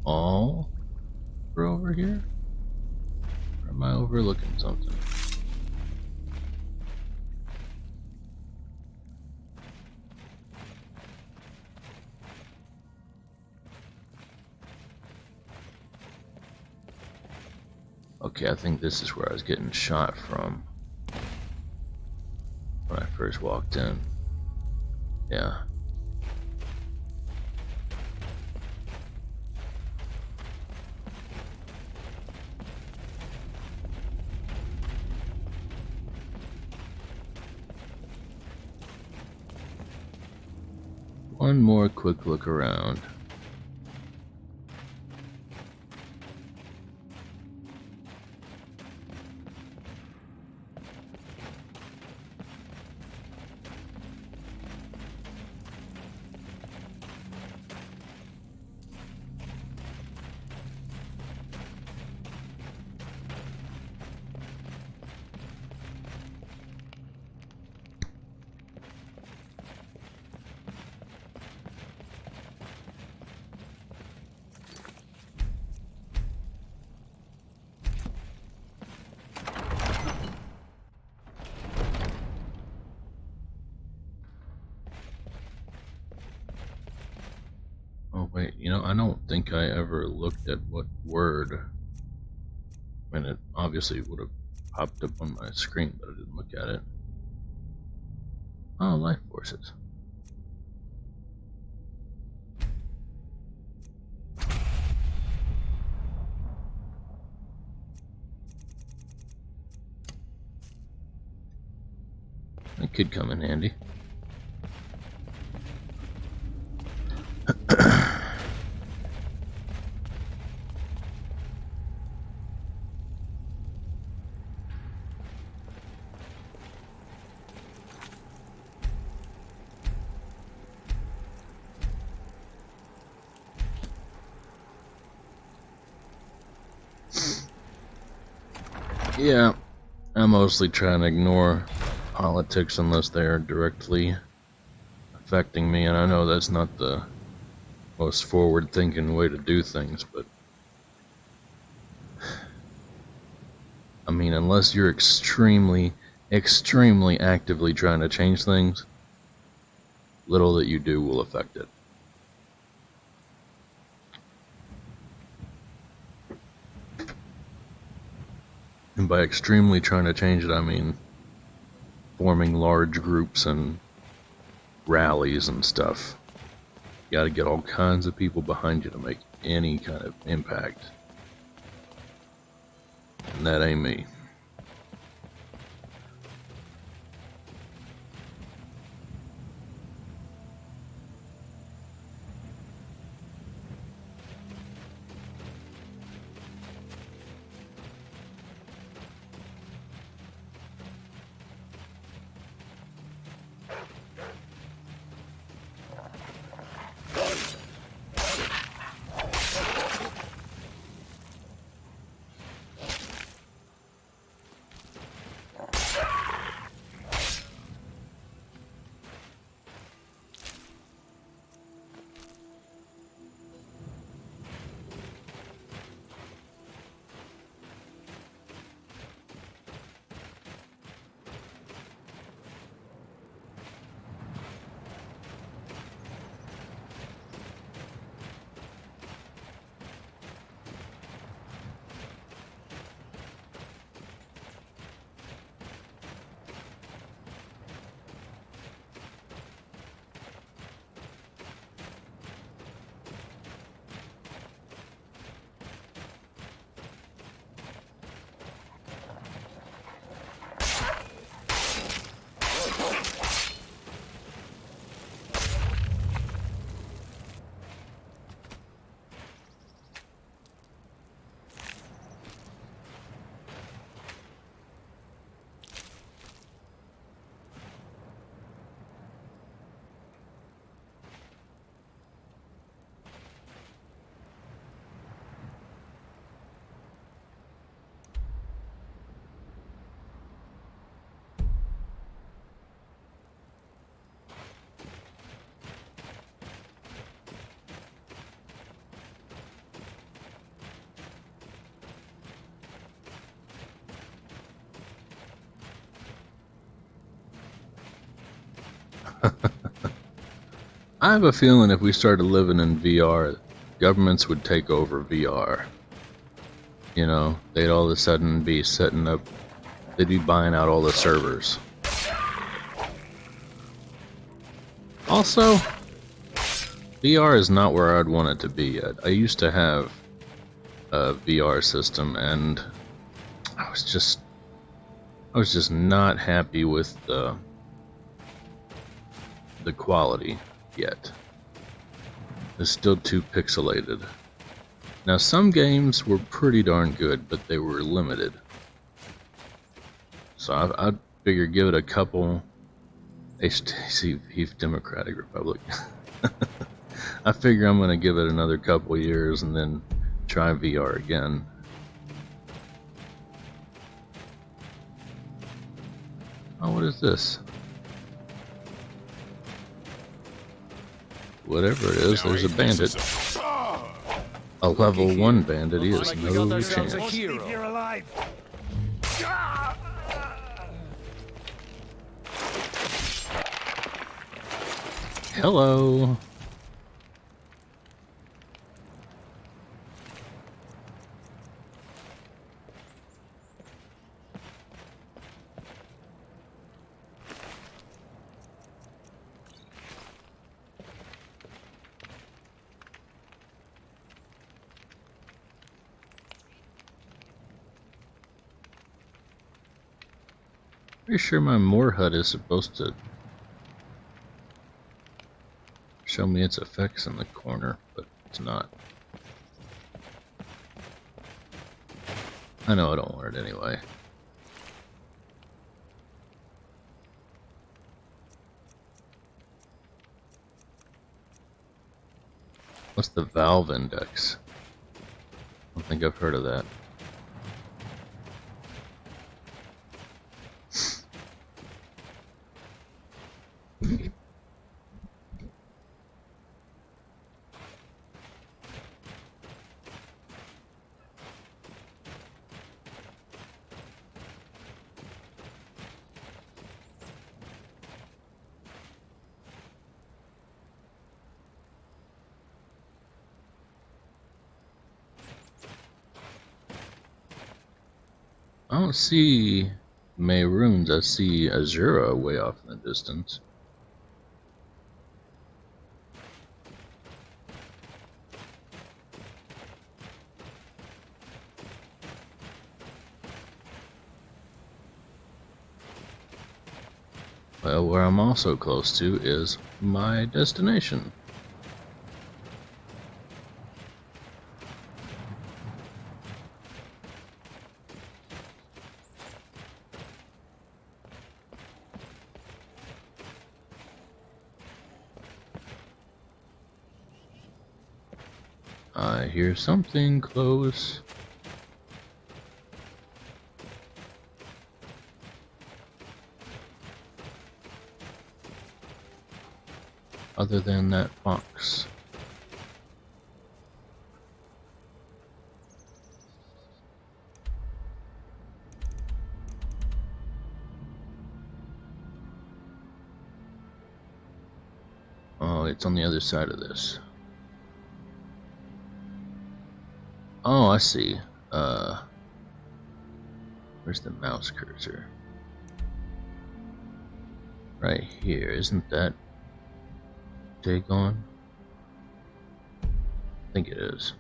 all for over here? Or am I overlooking something? Okay, I think this is where I was getting shot from when I first walked in. Yeah. One more quick look around. Oh wait, you know, I don't think I ever looked at what word. I mean, it obviously would have popped up on my screen, but I didn't look at it. Oh, life forces. That could come in handy. Yeah, I mostly try and ignore politics unless they are directly affecting me, and I know that's not the most forward-thinking way to do things, but I mean, unless you're extremely actively trying to change things, little that you do will affect it. And by extremely trying to change it, I mean forming large groups and rallies and stuff. You gotta get all kinds of people behind you to make any kind of impact. And that ain't me. I have a feeling if we started living in VR, governments would take over VR. you know, they'd all of a sudden be setting up, they'd be buying out all the servers. Also, VR is not where I'd want it to be yet. I used to have a VR system, and I was just not happy with the quality yet. It's still too pixelated. Now, some games were pretty darn good, but they were limited. So I'd figure give it a couple. HTC Beef Democratic Republic. I figure I'm gonna give it another couple years and then try VR again. Oh, what is this? Whatever it is, there's a bandit. A level 1 bandit, he has no chance. Hello. Pretty sure my Moor hut is supposed to show me its effects in the corner, but it's not. I know I don't want it anyway. What's the valve index? I don't think I've heard of that. I don't see Mayrunes, I see Azura way off in the distance. Well, where I'm also close to is my destination. I hear something close. Other than that fox. Oh, it's on the other side of this. Oh, I see. Where's the mouse cursor? Right here, isn't that Dagon? I think it is.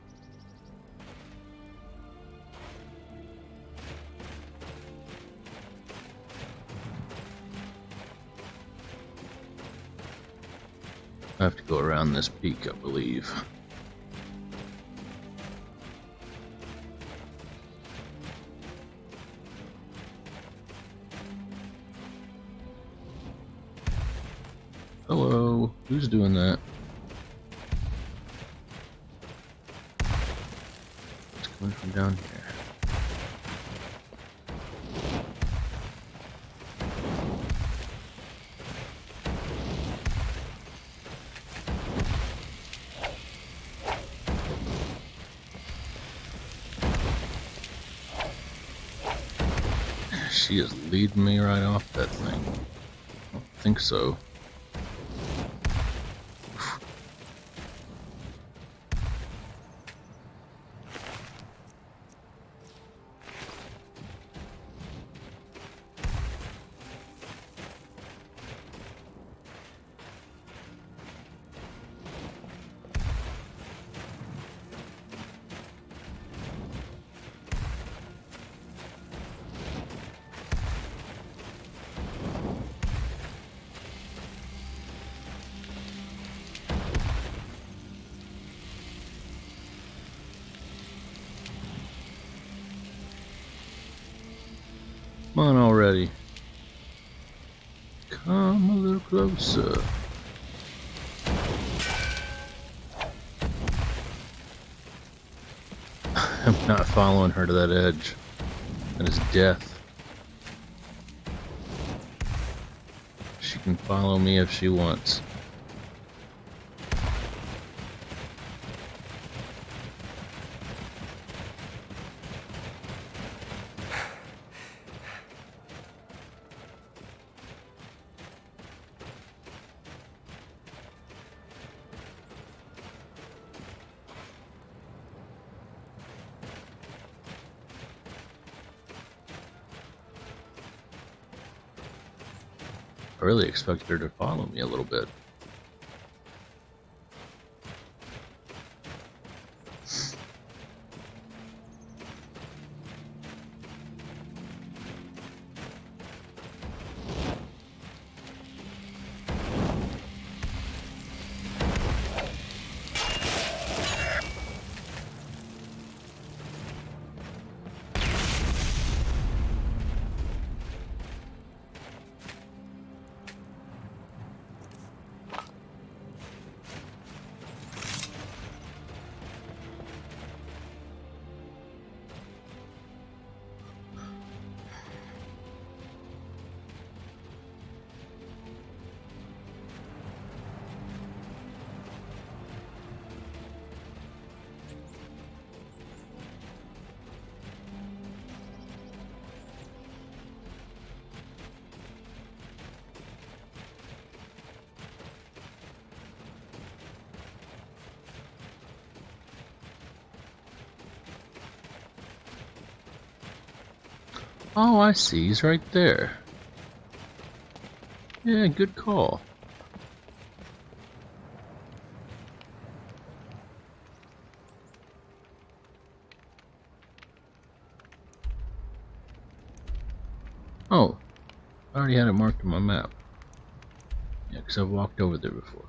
I have to go around this peak, I believe. Hello, who's doing that? It's coming from down here. She is leading me right off that thing. I don't think so. Come on already. Come a little closer. I'm not following her to that edge. That is death. She can follow me if she wants. I really expected her to follow me a little bit. Oh, I see. He's right there. Yeah, good call. Oh, I already had it marked on my map. Yeah, because I've walked over there before.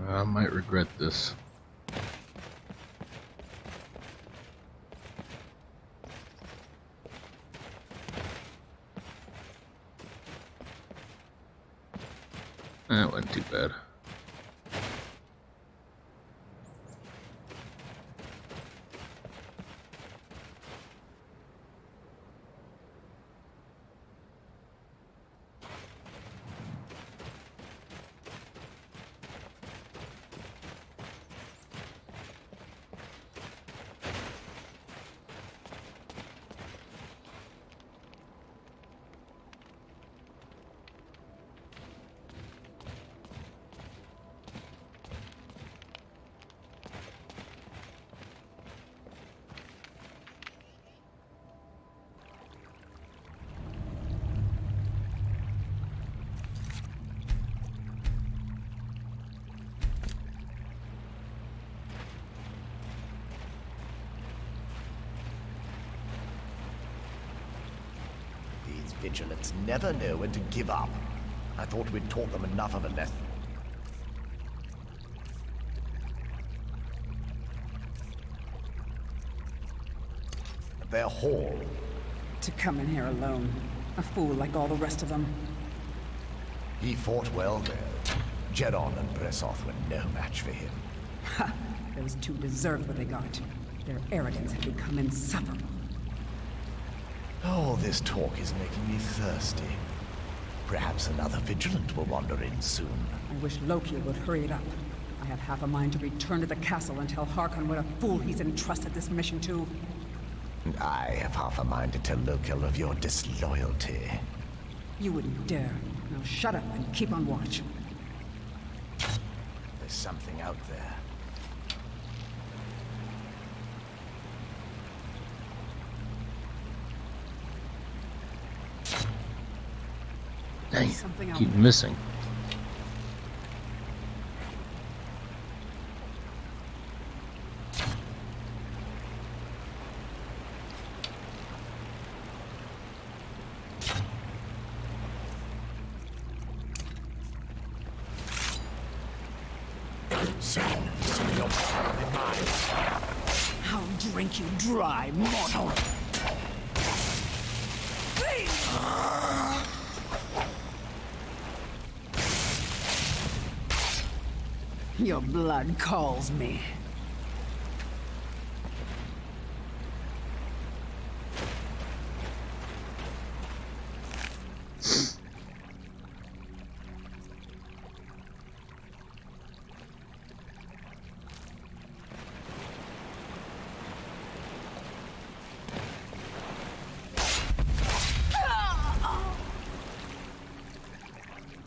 I might regret this. That wasn't too bad. These Vigilants never know when to give up. I thought we'd taught them enough of a lesson. Their haul. To come in here alone. A fool like all the rest of them. He fought well there. Jedon and Bresoth were no match for him. Ha! Those two deserved what they got. Their arrogance had become insufferable. All this talk is making me thirsty. Perhaps another Vigilant will wander in soon. I wish Loki would hurry it up. I have half a mind to return to the castle and tell Harkon what a fool he's entrusted this mission to. And I have half a mind to tell Lokil of your disloyalty. You wouldn't dare. Now shut up and keep on watch. always something out there. Dang, Something keep else. missing. I'll drink you dry, mortal. Your blood calls me.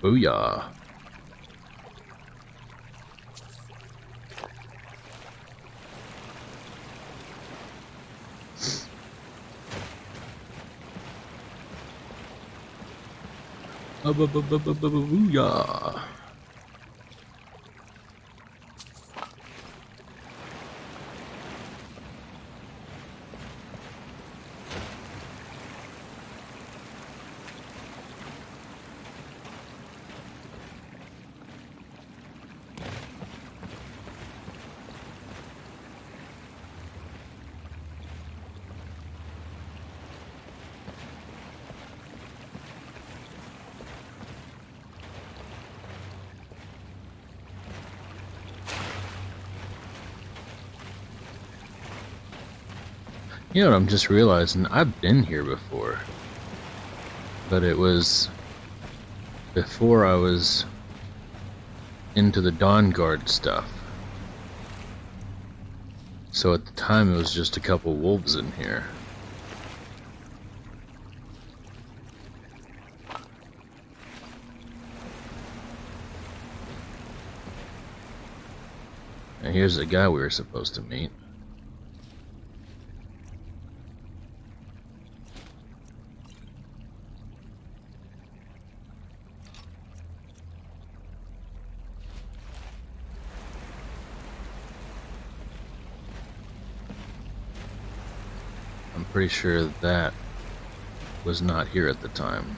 Booyah. Booyah. You know what I'm just realizing? I've been here before. But it was before I was into the Dawn Guard stuff. So at the time it was just a couple wolves in here. And here's the guy we were supposed to meet. I'm pretty sure that was not here at the time.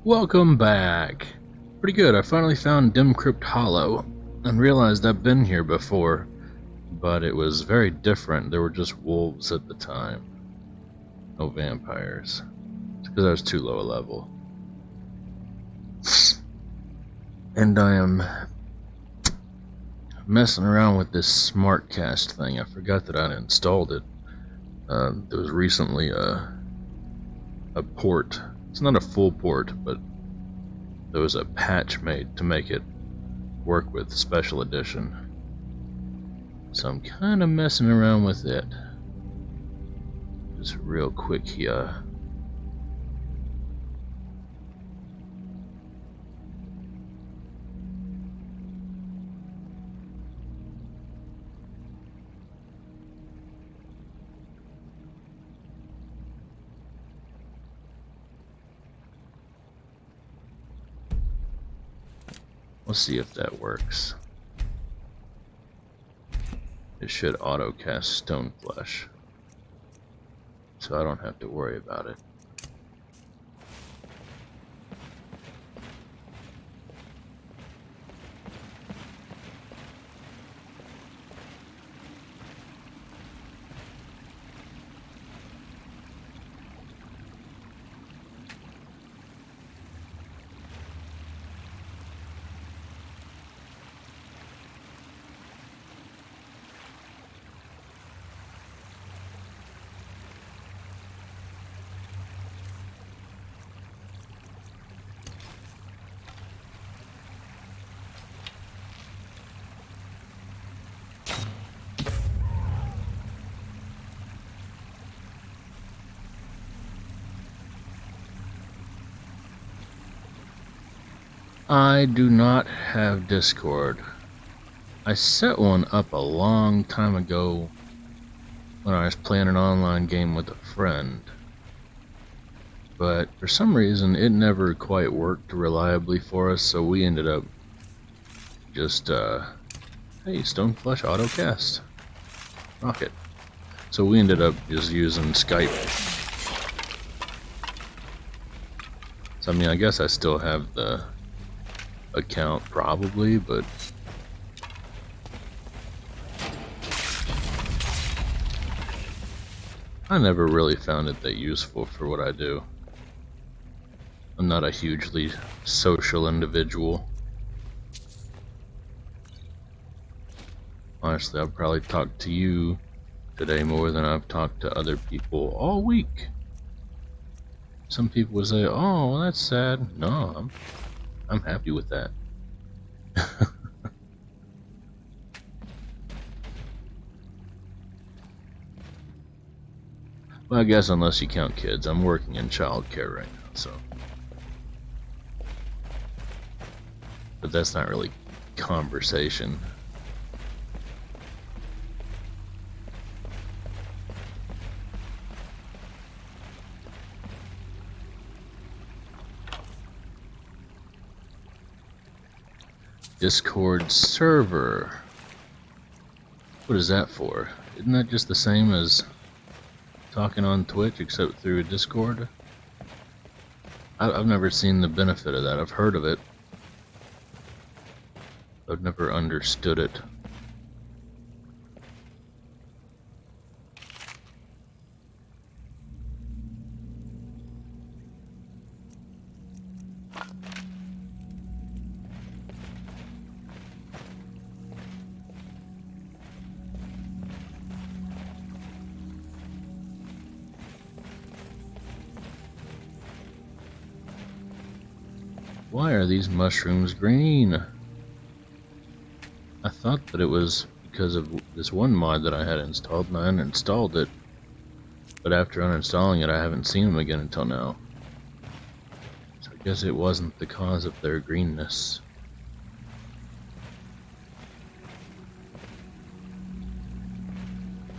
Welcome back. Pretty good. I finally found Dim Crypt Hollow and realized I've been here before, but it was very different. There were just wolves at the time. No vampires. It's because I was too low a level. And I am messing around with this SmartCast thing. I forgot that I'd installed it. There was recently a port. It's not a full port, but there was a patch made to make it work with Special Edition. So I'm kind of messing around with it. Just real quick here. Let's see if that works. It should auto-cast Stoneflesh, so I don't have to worry about it. I do not have Discord. I set one up a long time ago when I was playing an online game with a friend. But for some reason it never quite worked reliably for us, so we ended up just, hey, Stoneflesh autocast. Rocket. So we ended up just using Skype. So I mean, I guess I still have the account probably, but I never really found it that useful for what I do. I'm not a hugely social individual. Honestly, I've probably talked to you today more than I've talked to other people all week. Some people would say, "Oh, well, that's sad." No, I'm happy with that. Well, I guess unless you count kids. I'm working in childcare right now, so. But that's not really conversation. Discord server. What is that for? Isn't that just the same as talking on Twitch except through Discord? I've never seen the benefit of that. I've heard of it. I've never understood it. Why are these mushrooms green? I thought that it was because of this one mod that I had installed, and I uninstalled it. But after uninstalling it, I haven't seen them again until now. So I guess it wasn't the cause of their greenness.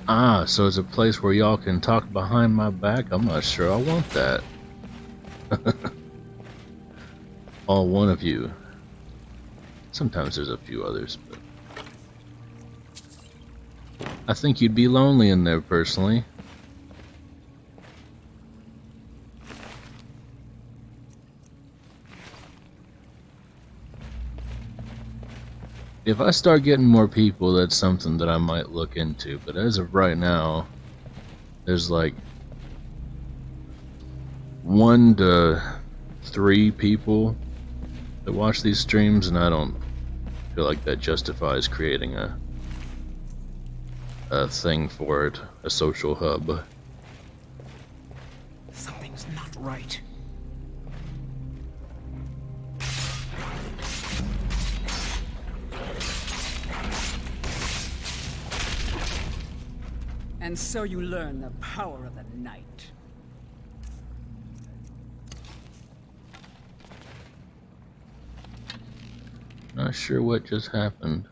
Ah, so it's a place where y'all can talk behind my back? I'm not sure I want that. All one of you. Sometimes there's a few others, but I think you'd be lonely in there, personally. If I start getting more people, that's something that I might look into. But as of right now, there's like 1 to 3 people that watch these streams, and I don't feel like that justifies creating a thing for it, a social hub. Something's not right. And so you learn the power of the night. Not sure what just happened.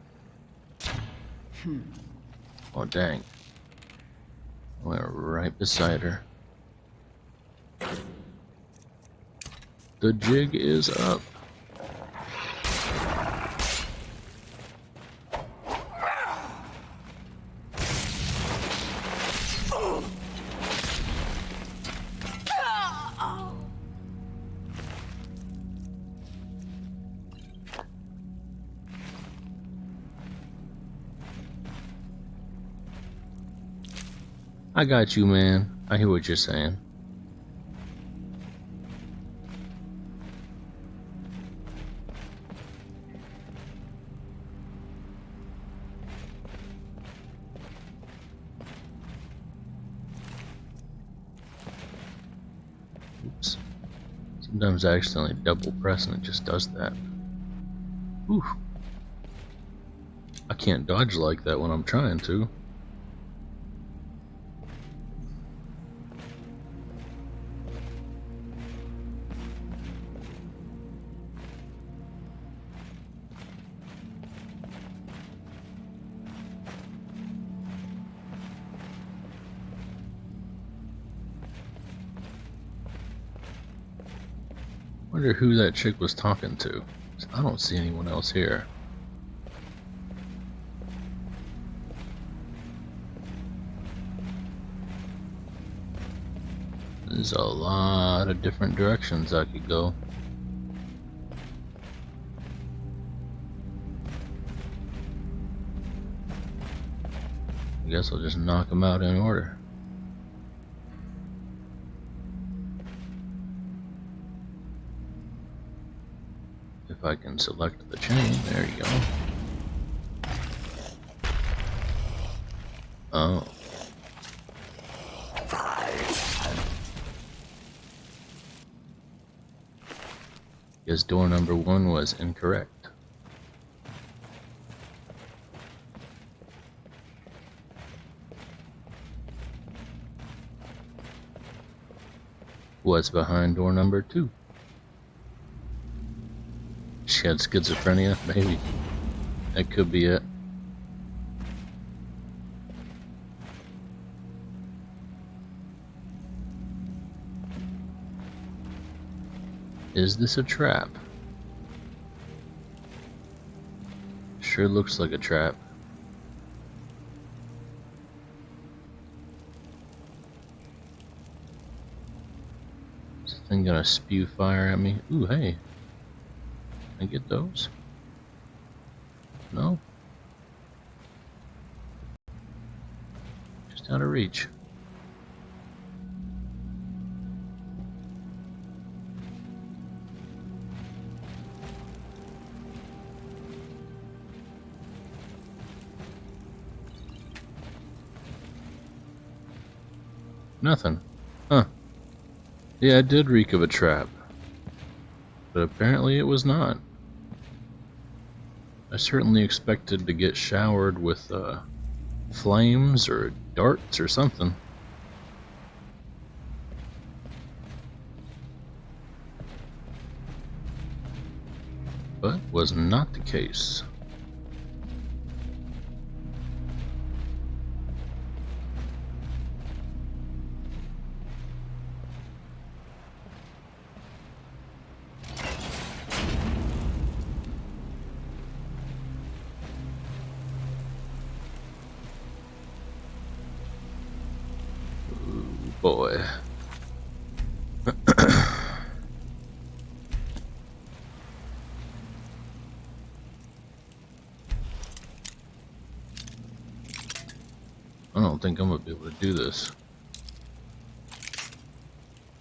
Oh dang. I went right beside her. The jig is up. I got you, man. I hear what you're saying. Oops. Sometimes I accidentally double press and it just does that. Whew. I can't dodge like that when I'm trying to. Wonder who that chick was talking to. I don't see anyone else here. There's a lot of different directions I could go. I guess I'll just knock them out in order. If I can select the chain, there you go. Oh. Guess door number 1 was incorrect. What's behind door number 2? She had schizophrenia, maybe. That could be it. Is this a trap? Sure looks like a trap. Is this thing gonna spew fire at me? Ooh, hey. Can I get those? No? Just out of reach. Nothing. Huh. Yeah, it did reek of a trap. But apparently it was not. I certainly expected to get showered with flames or darts or something. But was not the case. Boy. I don't think I'm gonna be able to do this.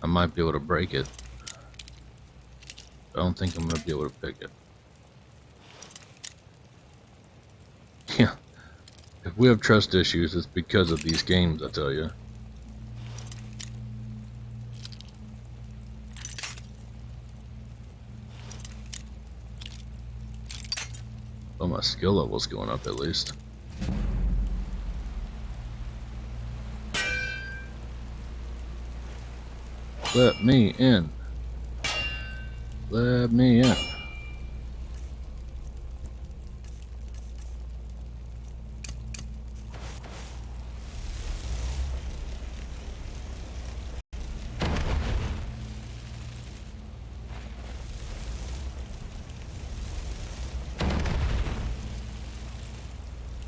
I might be able to break it. I don't think I'm gonna be able to pick it. Yeah. If we have trust issues, it's because of these games, I tell you. Well, my skill level's going up at least. Let me in. Let me in.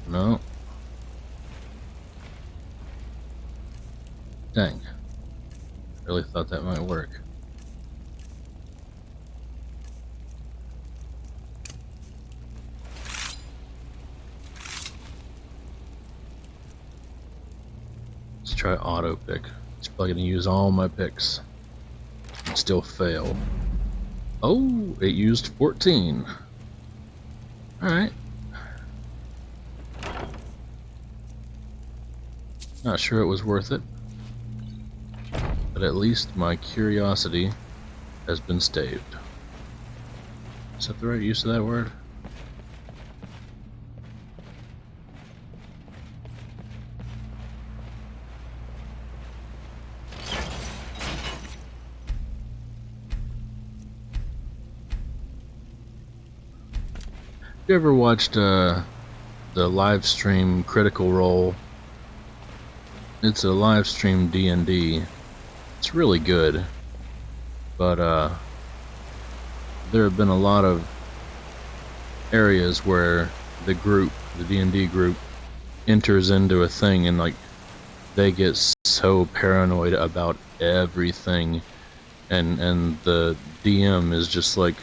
No. Dang. Really thought that might work. Let's try auto pick. It's probably gonna use all my picks and still fail. Oh, it used 14. Alright. Not sure it was worth it, but at least my curiosity has been staved. Is that the right use of that word? You ever watched the live stream Critical Role? It's a live stream D&D. It's really good, but there have been a lot of areas where the D&D group, enters into a thing and like they get so paranoid about everything, and the DM is just like,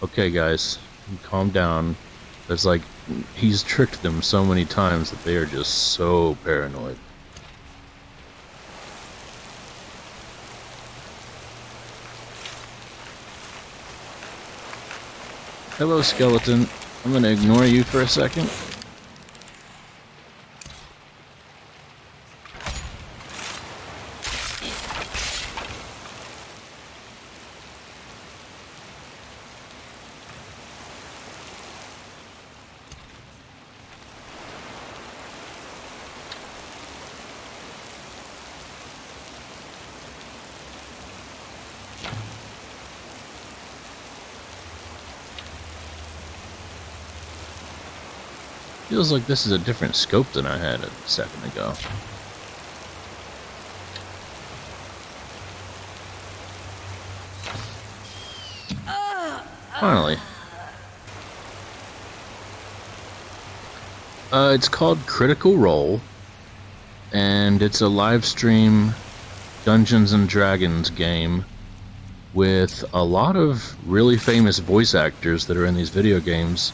okay guys, calm down. It's like he's tricked them so many times that they are just so paranoid. Hello, skeleton. I'm gonna ignore you for a second. Feels like this is a different scope than I had a second ago. Finally. It's called Critical Role, and it's a live stream Dungeons and Dragons game with a lot of really famous voice actors that are in these video games.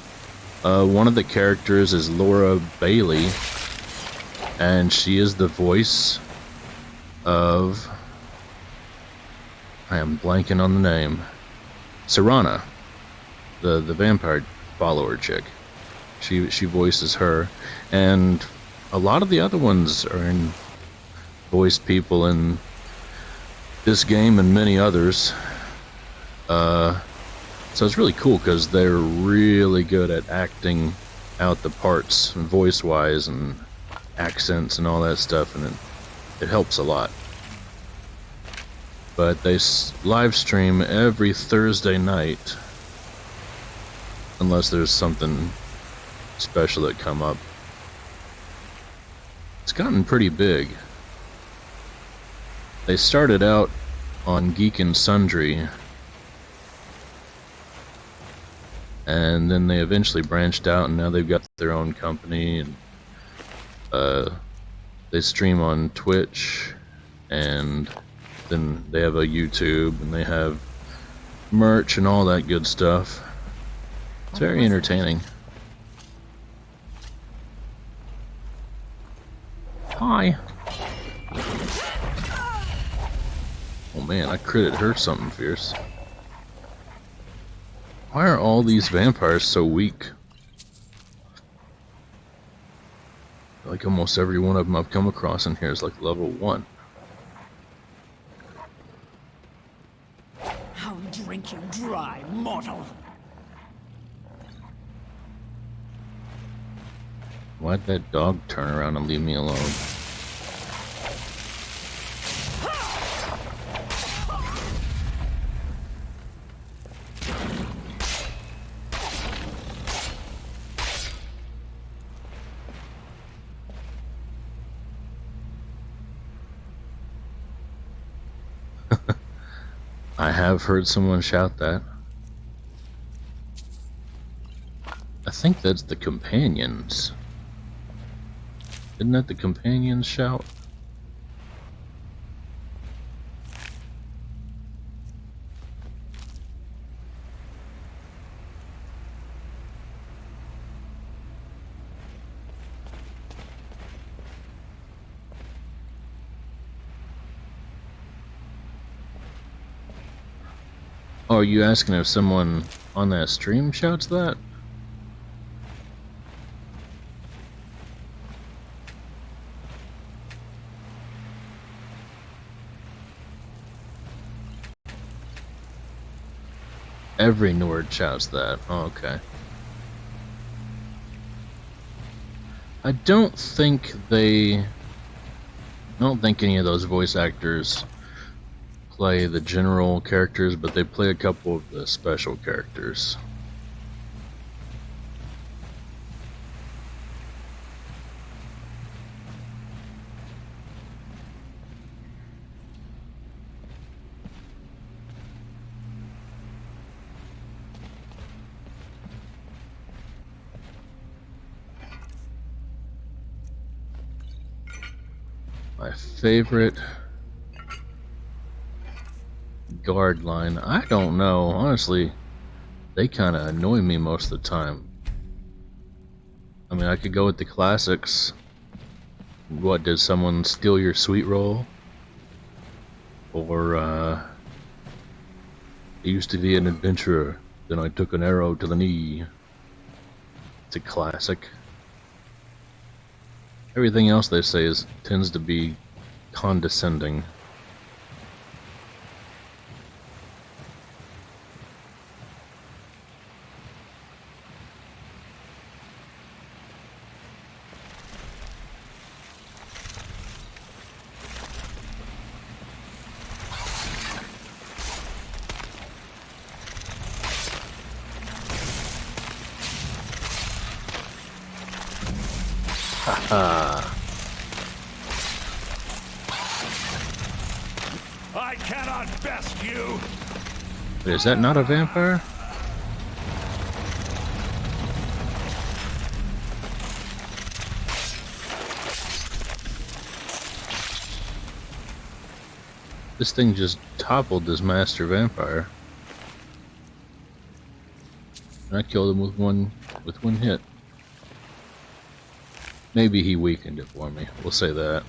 One of the characters is Laura Bailey, and she is the voice of... I am blanking on the name. Serana, the vampire follower chick. She voices her, and a lot of the other ones are in voice people in this game and many others. So it's really cool because they're really good at acting out the parts voice-wise and accents and all that stuff, and it helps a lot. But they live stream every Thursday night, unless there's something special that come up. It's gotten pretty big. They started out on Geek and Sundry, and then they eventually branched out, and now they've got their own company, and they stream on Twitch, and then they have a YouTube, and they have merch and all that good stuff. It's very entertaining. Hi. Oh man, I critted her something fierce. Why are all these vampires so weak? Like almost every one of them I've come across in here is like level 1. I'll drink you dry, mortal. Why'd that dog turn around and leave me alone? I have heard someone shout that. I think that's the companions. Isn't that the companions shout? Oh, are you asking if someone on that stream shouts that? Every Nord shouts that. Oh, okay. I don't think any of those voice actors play the general characters, but they play a couple of the special characters. My favorite guard line, I don't know. Honestly, they kind of annoy me most of the time. I mean, I could go with the classics. What, did someone steal your sweet roll? Or, I used to be an adventurer, then I took an arrow to the knee. It's a classic. Everything else they say tends to be condescending. I cannot best you. Wait, is that not a vampire? This thing just toppled this master vampire. And I killed him with one hit. Maybe he weakened it for me. We'll say that.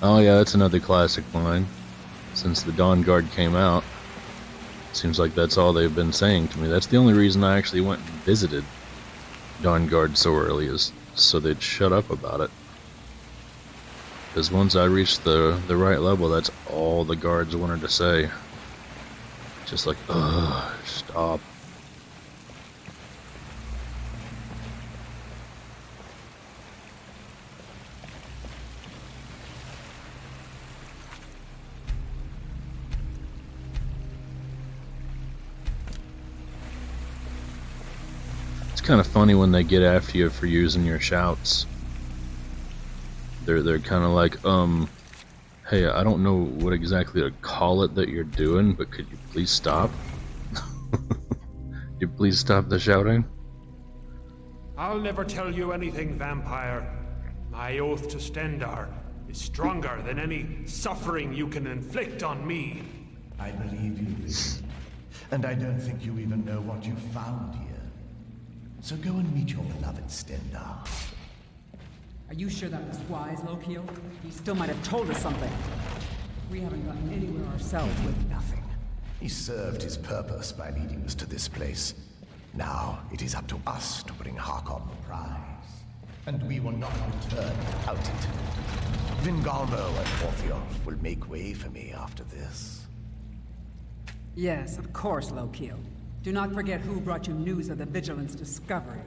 Oh yeah, that's another classic line. Since the Dawn Guard came out, seems like that's all they've been saying to me. That's the only reason I actually went and visited Dawn Guard so early, is so they'd shut up about it. Because once I reached the right level, that's all the guards wanted to say. Just like, ugh, stop. It's kind of funny when they get after you for using your shouts. They're kind of like, hey, I don't know what exactly to call it that you're doing, but could you please stop? Could you please stop the shouting? I'll never tell you anything, vampire. My oath to Stendar is stronger than any suffering you can inflict on me. I believe you, Vigilant. And I don't think you even know what you found here. So go and meet your beloved Stendar. Are you sure that was wise, Lokio? He still might have told us something. We haven't gotten anywhere ourselves with Nothing. He served his purpose by leading us to this place. Now it is up to us to bring Harkon the prize. And we will not return without it. Vingalmo and Orthiolf will make way for me after this. Yes, of course, Lokio. Do not forget who brought you news of the Vigilant's discovery.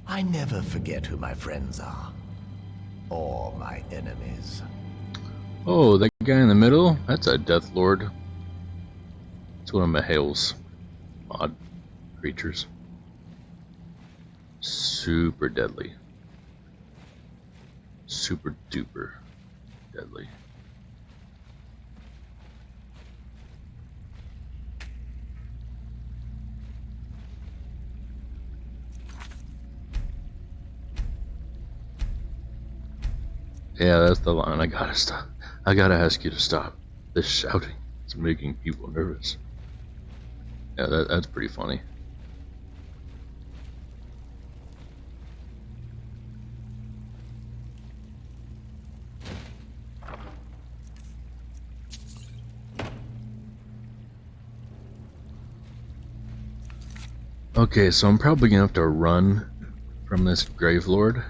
I never forget who my friends are. Or my enemies. Oh, that guy in the middle? That's a Death Lord. It's one of Mahale's odd creatures. Super deadly. Super duper deadly. Yeah, that's the line. I gotta stop. I gotta ask you to stop. This shouting is making people nervous. Yeah, that's pretty funny. Okay, so I'm probably gonna have to run from this Grave Lord.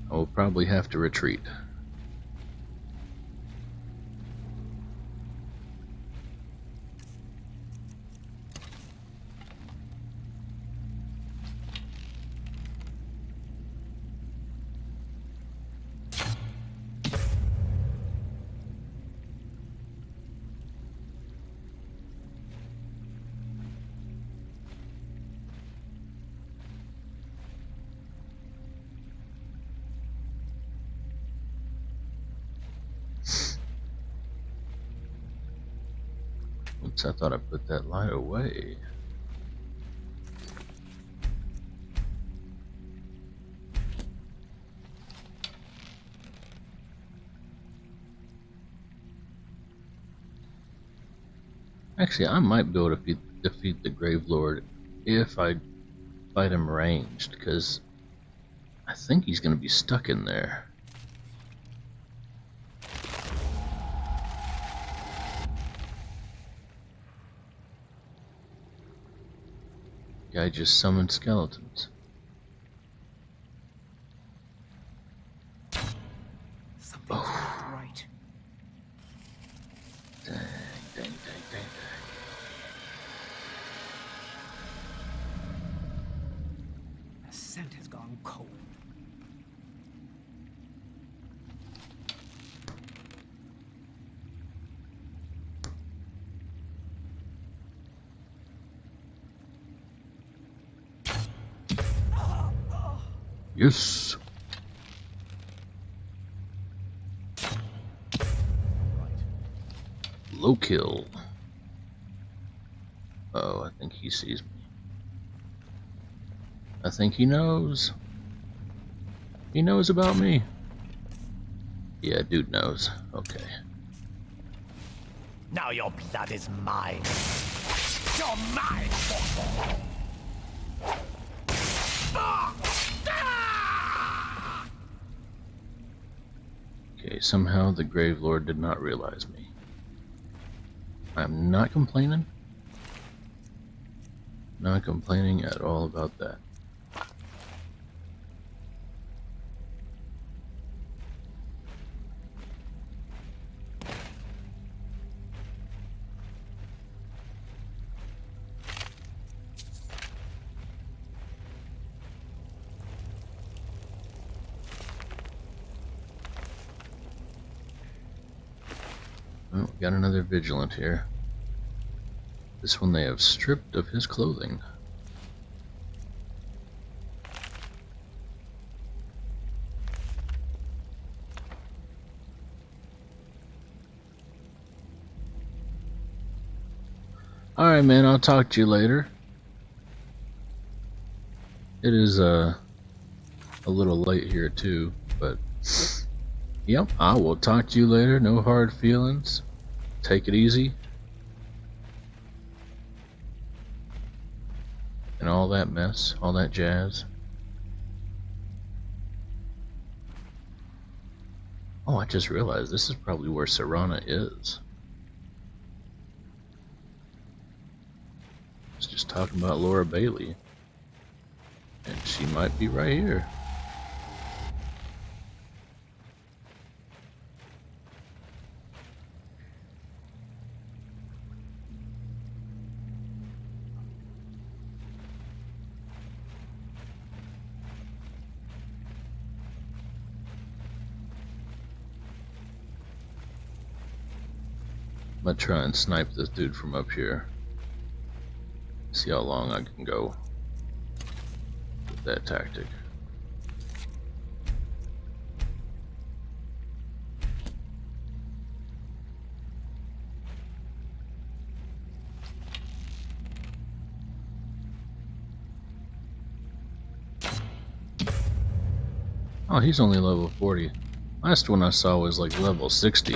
I will probably have to retreat. Oops, I thought I put that light away. Actually, I might be able to defeat the Grave Lord if I fight him ranged, because I think he's going to be stuck in there. Guy just summoned skeletons. Something's not right. Dang, dang, dang, dang, The scent has gone cold. Yes. Low kill. Oh, I think he sees me. I think he knows. He knows about me. Yeah, dude knows. Okay. Now your blood is mine. You're mine! Okay, somehow the Grave Lord did not realize me. I'm not complaining. Not complaining at all about that. Well, we got another Vigilant here. This one they have stripped of his clothing. Alright, man, I'll talk to you later. It is a little late here too, but yep, I will talk to you later. No hard feelings. Take it easy. and all that mess, all that jazz. Oh, I just realized this is probably where Serana is. I was just talking about Laura Bailey. And she might be right here. I'm gonna try and snipe this dude from up here. See how long I can go with that tactic. Oh, he's only level 40. Last one I saw was like level 60.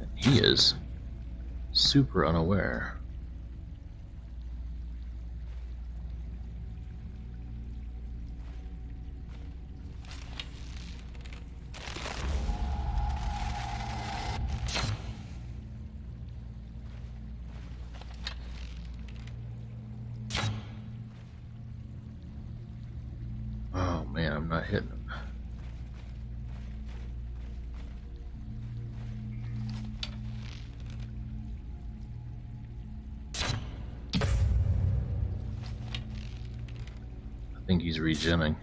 And he is super unaware. Oh man, I'm not hitting him. I think he's regenning.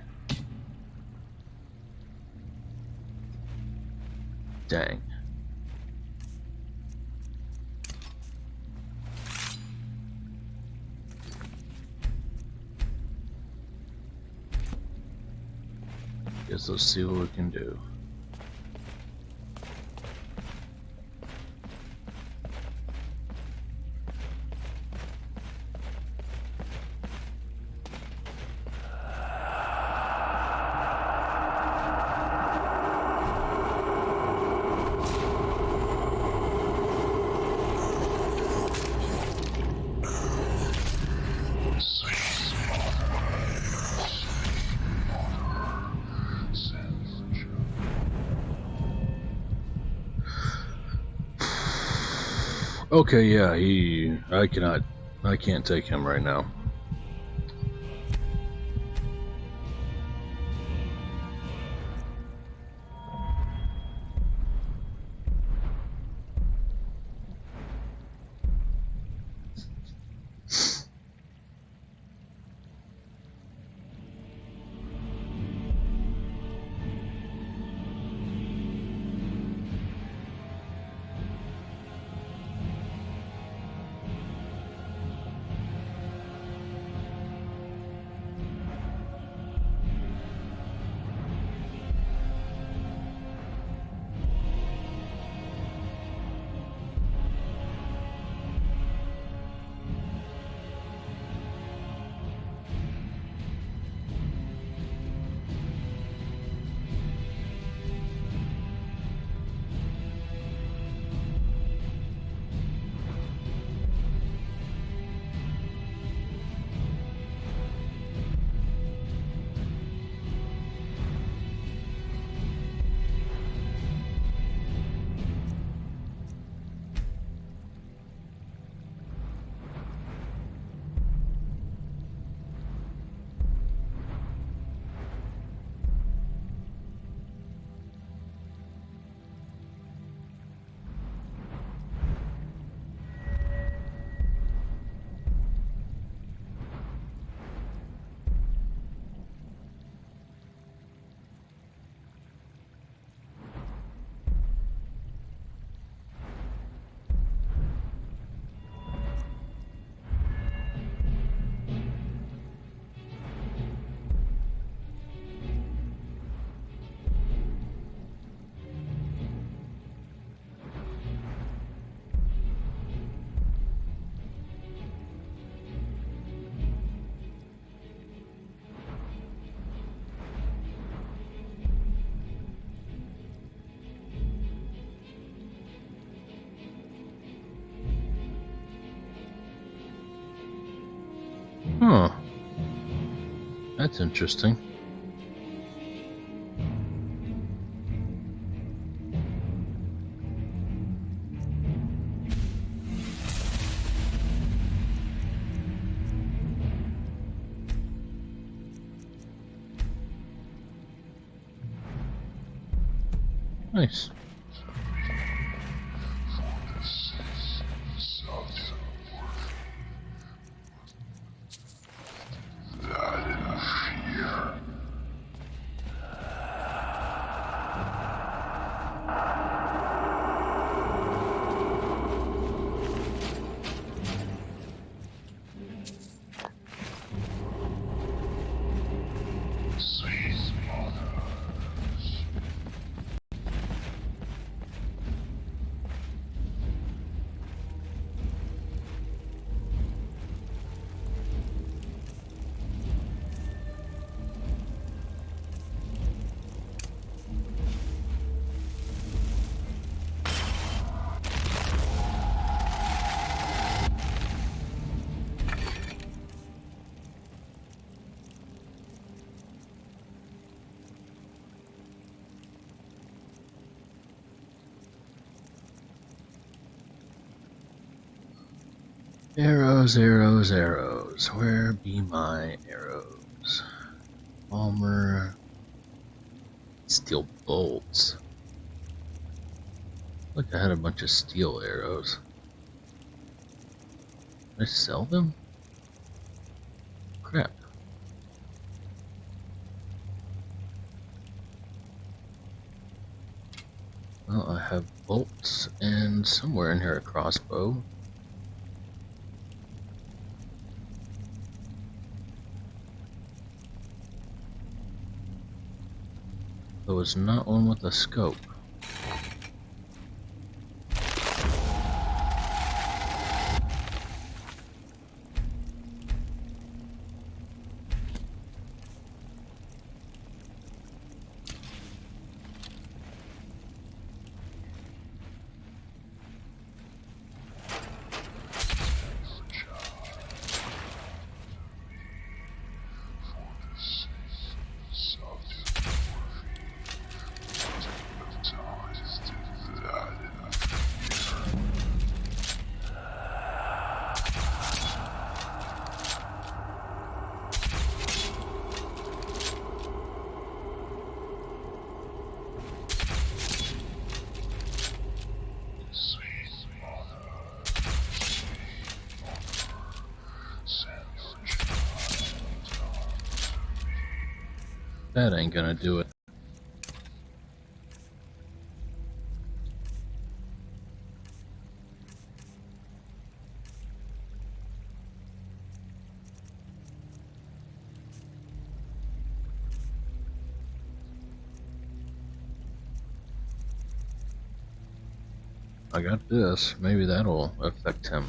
Dang. Guess let's see what we can do. Okay, yeah, I can't take him right now. Huh. That's interesting. Nice. Arrows, arrows, arrows. Where be my arrows? Armor. Steel bolts. Look, I had a bunch of steel arrows. Did I sell them? Crap. Well, I have bolts and somewhere in here a crossbow. There was not one with a scope. That ain't gonna do it. I got this. Maybe that'll affect him.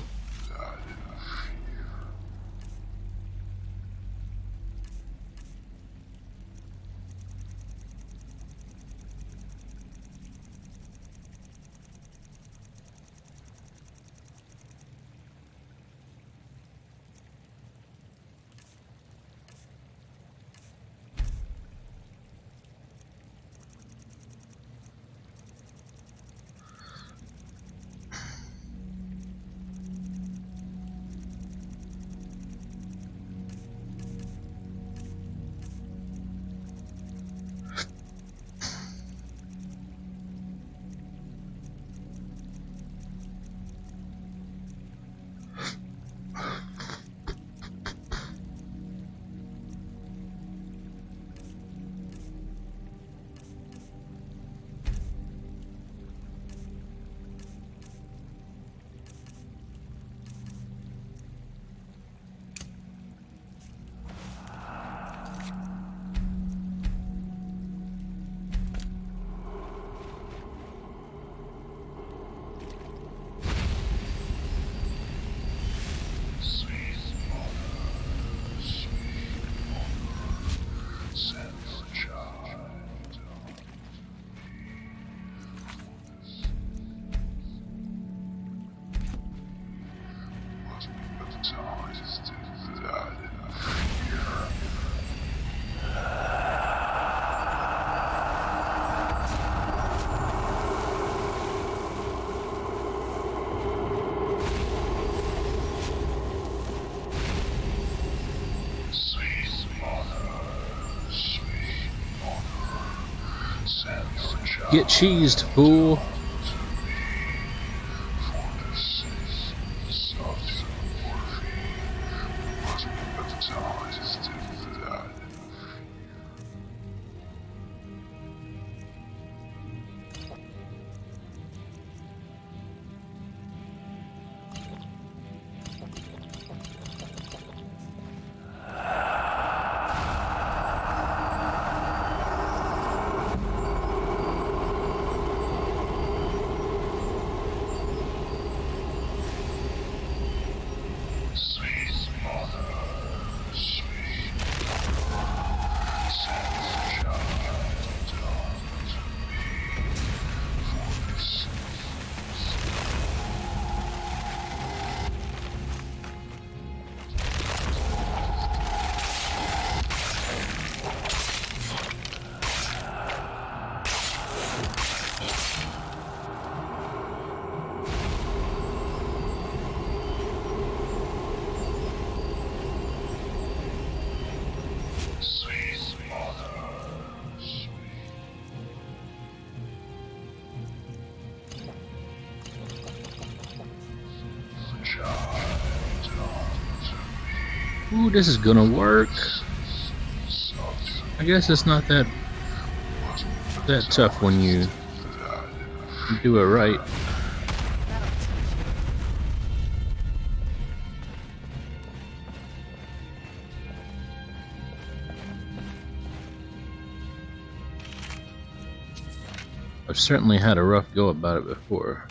Get cheesed, fool. Ooh, this is gonna work. I guess it's not that tough when you do it right. I've certainly had a rough go about it before.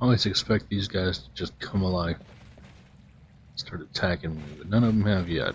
I always expect these guys to just come alive, start attacking me, but none of them have yet.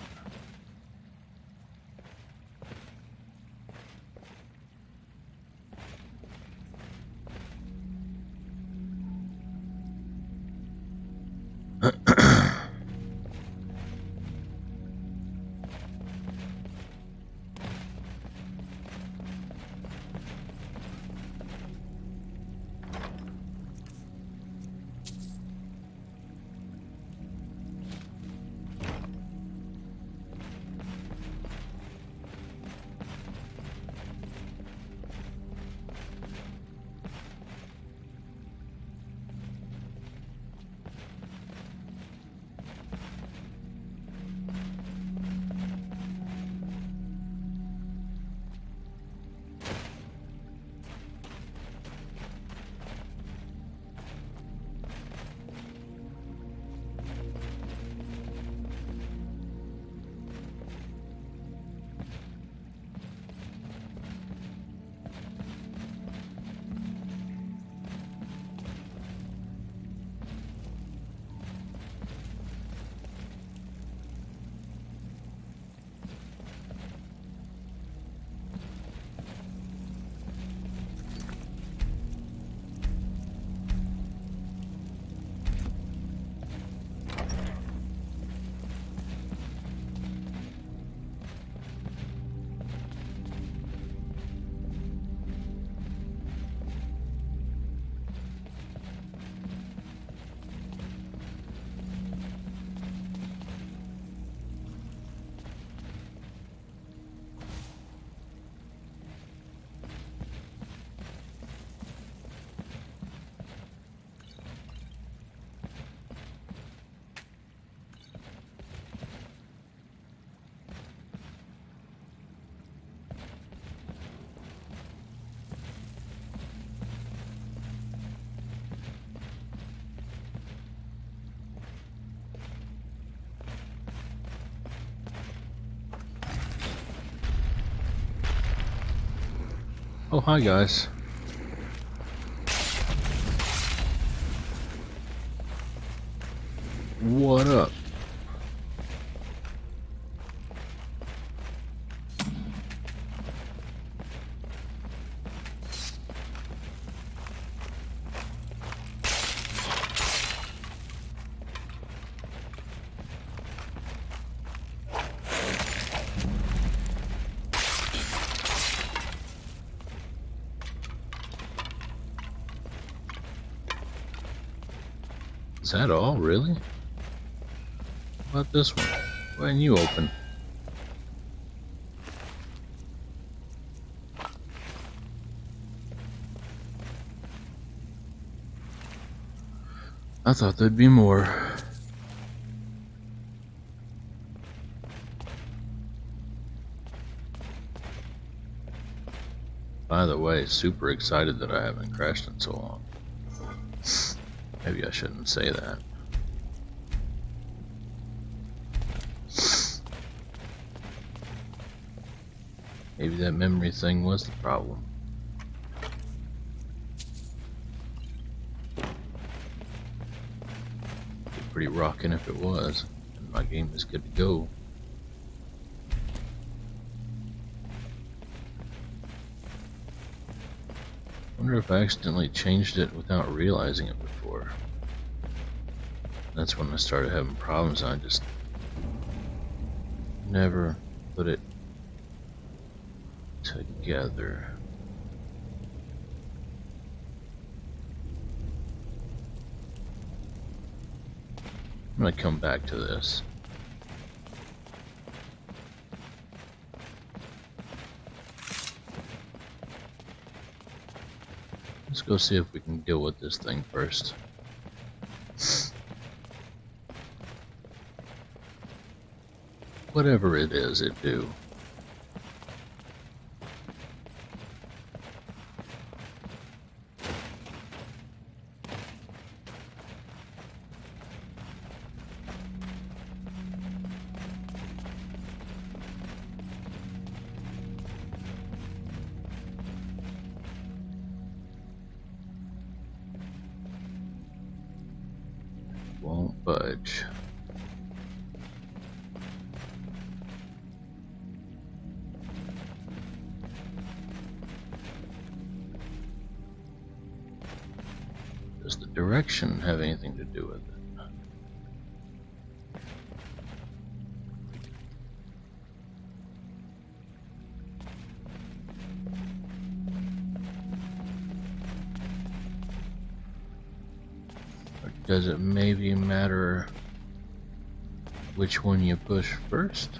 Oh, hi guys. What up? Is that all, really? How about this one? Why didn't you open? I thought there'd be more. By the way, super excited that I haven't crashed in so long. Maybe I shouldn't say that. Maybe that memory thing was the problem. Be pretty rocking if it was, and my game is good to go. Wonder if I accidentally changed it without realizing it before. That's when I started having problems. I just never put it together. I'm gonna come back to this. Let's go see if we can deal with this thing first. Whatever it is, it do. Won't budge. Does the direction have anything to do with it? Or does it maybe matter which one you push first?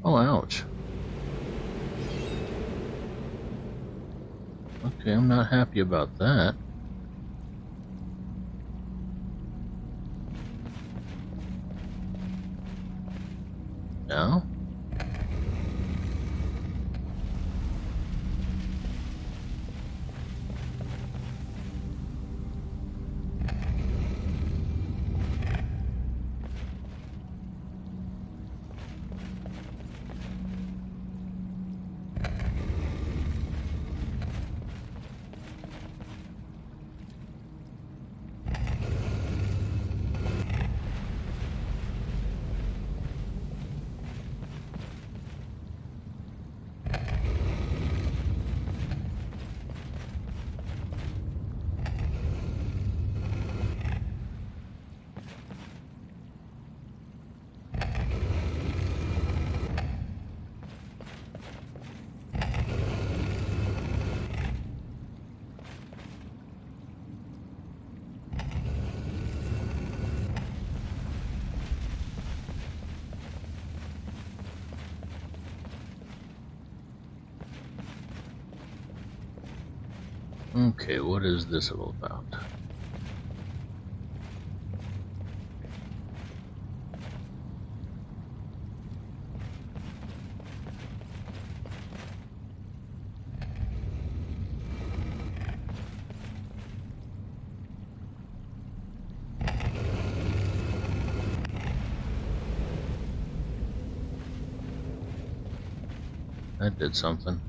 Oh, ouch. Okay, I'm not happy about that. Now? Okay, what is this all about? That did something.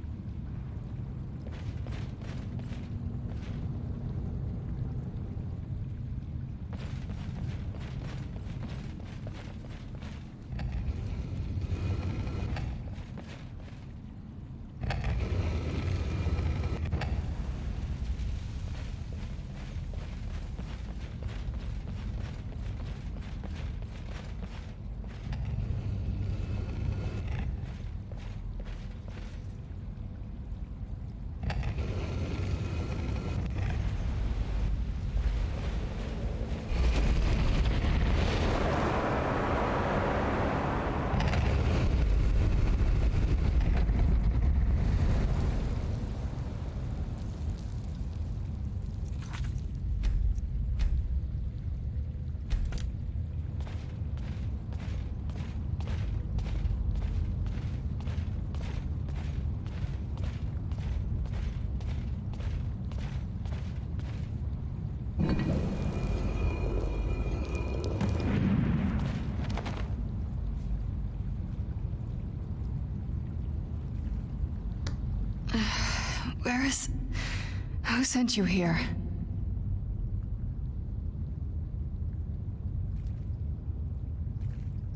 Who sent you here?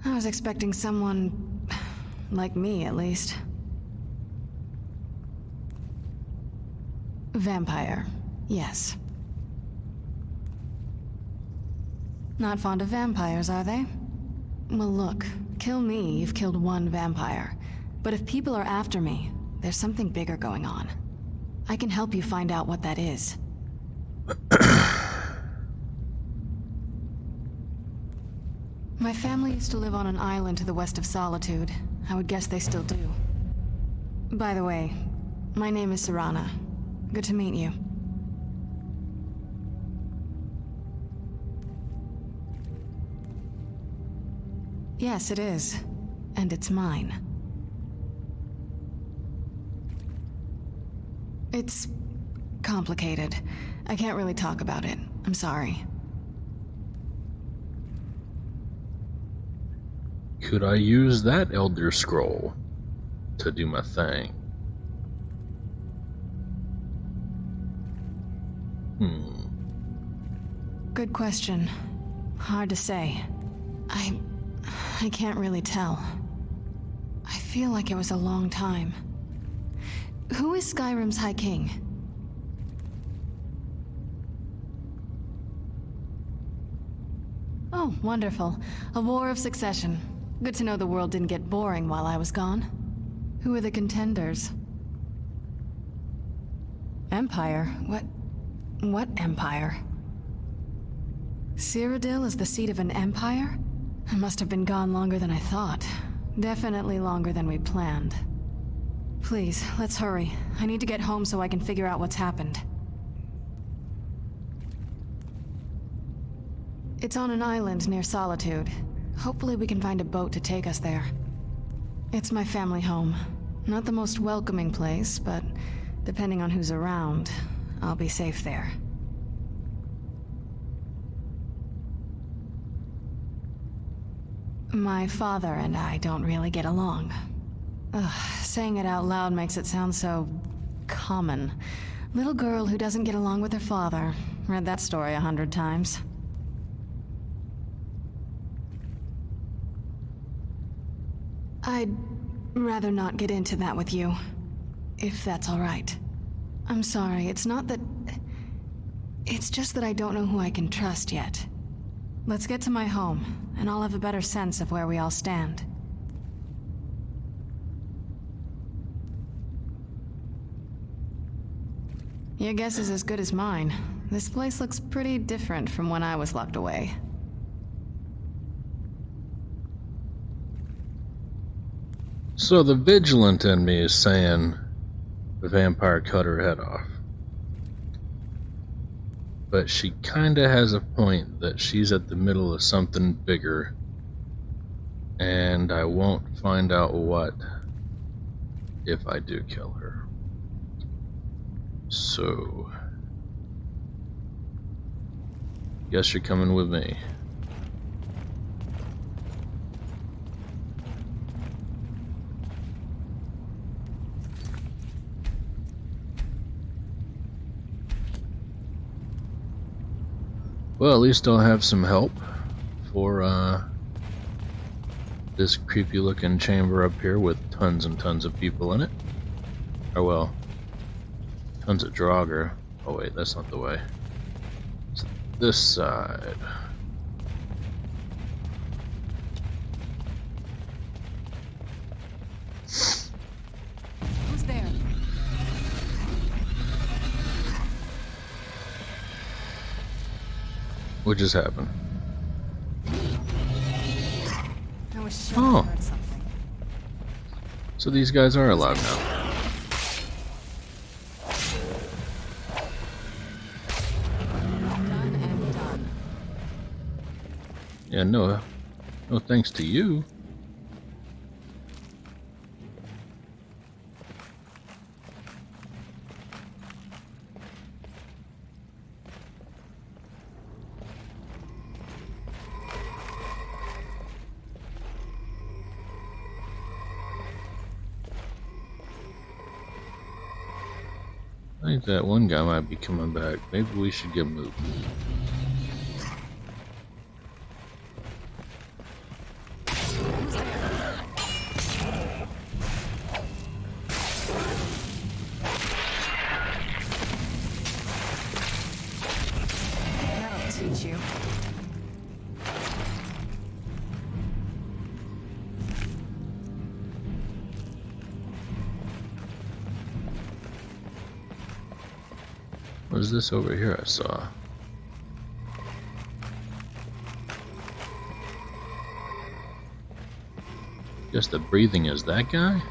I was expecting someone... like me, at least. Vampire. Yes. Not fond of vampires, are they? Well, look. Kill me, you've killed one vampire. But if people are after me, there's something bigger going on. I can help you find out what that is. My family used to live on an island to the west of Solitude. I would guess they still do. By the way, my name is Serana. Good to meet you. Yes, it is. And it's mine. It's complicated. I can't really talk about it. I'm sorry. Could I use that Elder Scroll to do my thing? Good question. Hard to say. I can't really tell. I feel like it was a long time. Who is Skyrim's High King? Oh, wonderful. A war of succession. Good to know the world didn't get boring while I was gone. Who are the contenders? Empire? What empire? Cyrodiil is the seat of an empire? I must have been gone longer than I thought. Definitely longer than we planned. Please, let's hurry. I need to get home so I can figure out what's happened. It's on an island near Solitude. Hopefully we can find a boat to take us there. It's my family home. Not the most welcoming place, but depending on who's around, I'll be safe there. My father and I don't really get along. Saying it out loud makes it sound so... common. Little girl who doesn't get along with her father. Read that story 100 times. I'd rather not get into that with you. If that's all right. I'm sorry, it's not that... It's just that I don't know who I can trust yet. Let's get to my home, and I'll have a better sense of where we all stand. Your guess is as good as mine. This place looks pretty different from when I was locked away. So the Vigilant in me is saying the vampire cut her head off. But she kinda has a point that she's at the middle of something bigger. And I won't find out what if I do kill her. So... guess you're coming with me. Well, at least I'll have some help for this creepy looking chamber up here with tons and tons of people in it. Or well, tons of Draugr. Oh wait, that's not the way. It's this side. Who's there? What just happened? I was sure Oh. I heard something. So these guys are alive now. Done and done. Yeah, no thanks to you. I think that one guy might be coming back. Maybe we should get moving. That'll teach you. What is this over here I saw? Guess the breathing is that guy?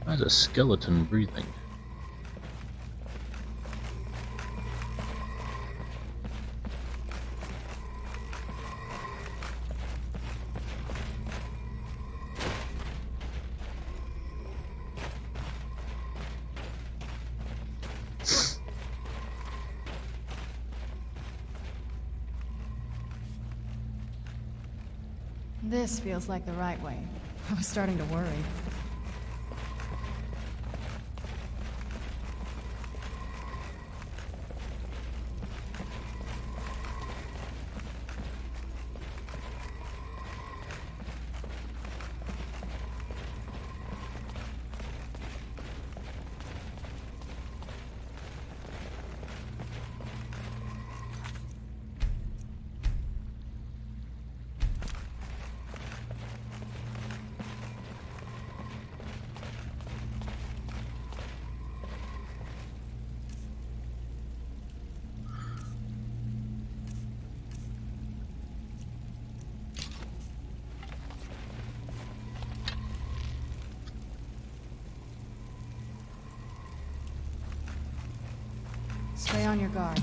How's a skeleton breathing? This feels like the right way. I was starting to worry. Stay on your guard.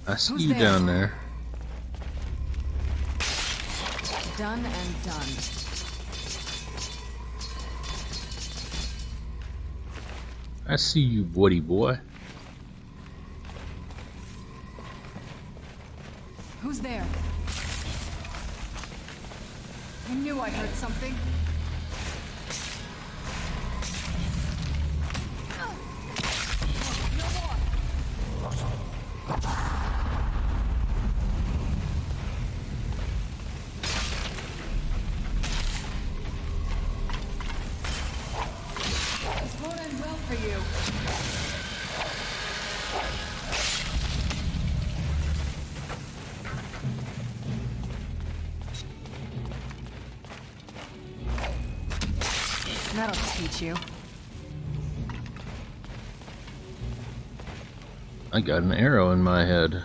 I see Who's you there? down there. Done and done. I see you, Woody boy. Who's there? I knew I heard something. This won't end well for you. That'll teach you. I got an arrow in my head.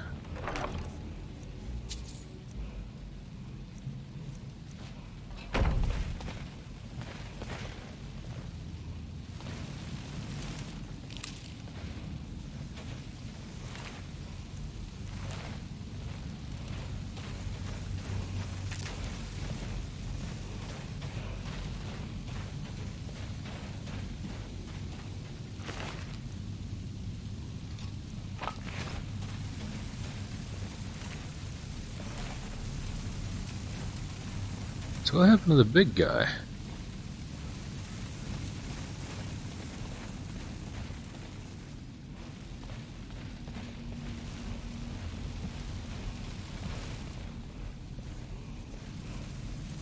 What happened to the big guy?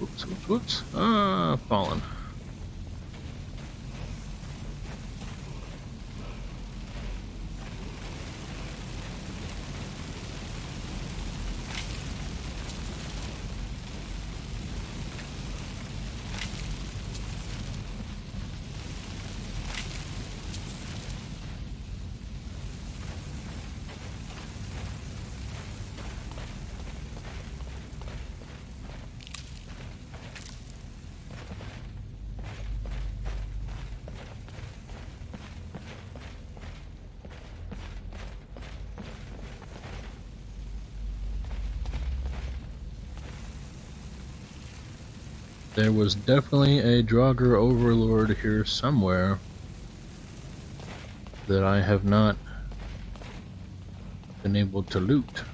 Whoops, whoops, whoops. Ah, fallen. There was definitely a Draugr overlord here somewhere that I have not been able to loot.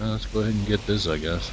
Well, let's go ahead and get this, I guess.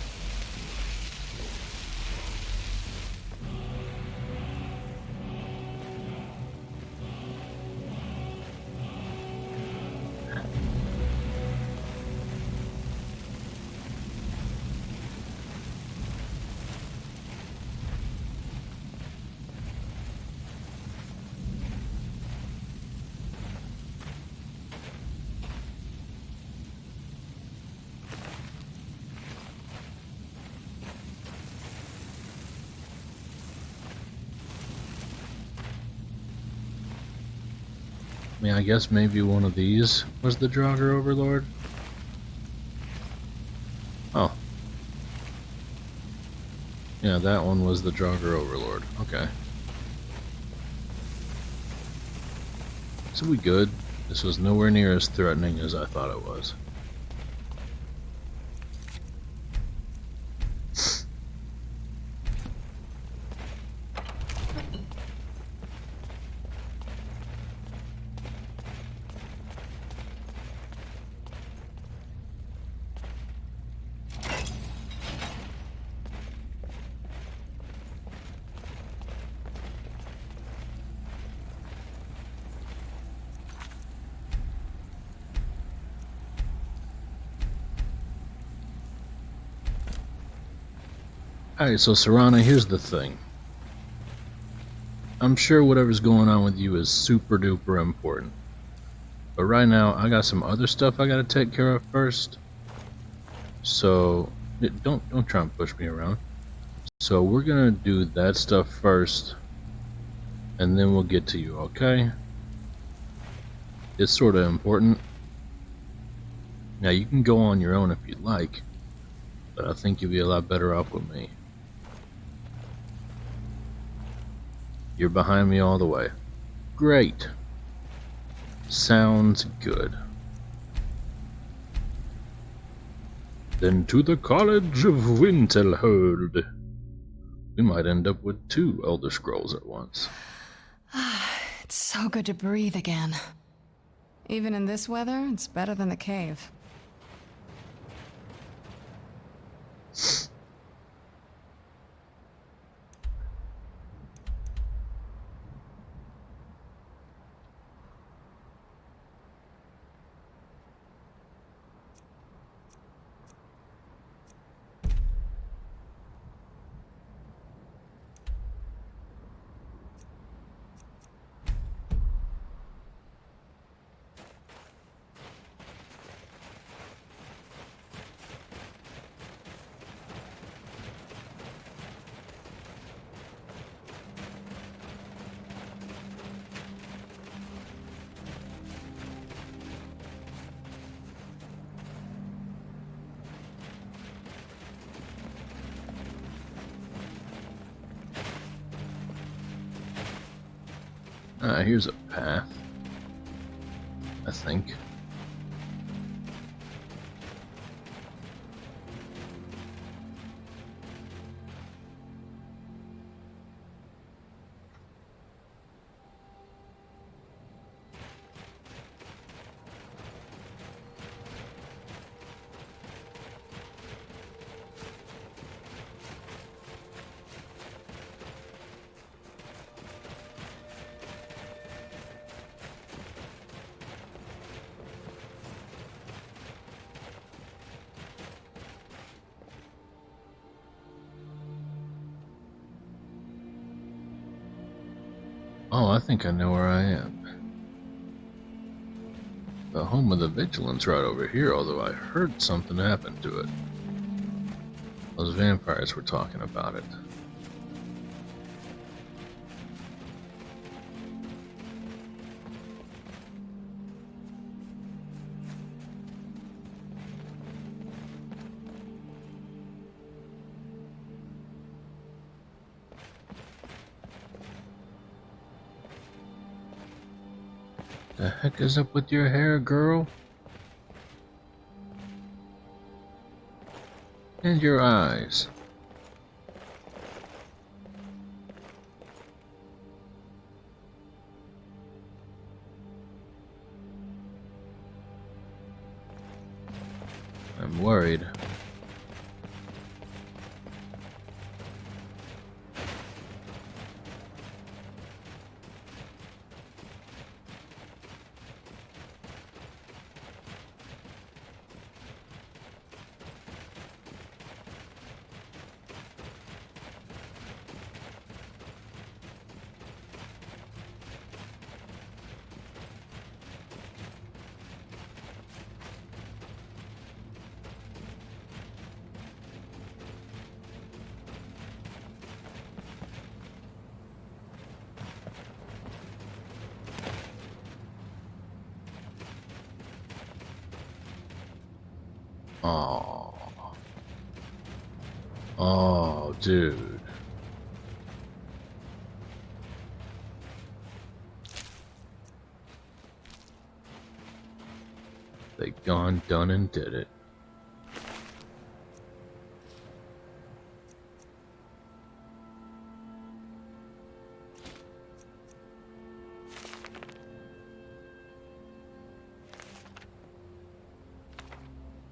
I mean, I guess maybe one of these was the Draugr overlord. Oh. Yeah, that one was the Draugr overlord. Okay. So we good. This was nowhere near as threatening as I thought it was. Alright, so Serana, here's the thing. I'm sure whatever's going on with you is super duper important. But right now, I got some other stuff I gotta take care of first. So, don't try and push me around. So we're gonna do that stuff first, and then we'll get to you, okay? It's sorta important. Now you can go on your own if you'd like, but I think you'll be a lot better off with me. You're behind me all the way. Great. Sounds good. Then to the College of Wintelhold. We might end up with 2 Elder Scrolls at once. It's so good to breathe again. Even in this weather, it's better than the cave. Here's a path, I think. Oh, I think I know where I am. The home of the Vigilant's right over here, although I heard something happen to it. Those vampires were talking about it. The heck is up with your hair, girl? And your eyes. I'm worried. Oh. Oh, dude. They gone, done, and did it.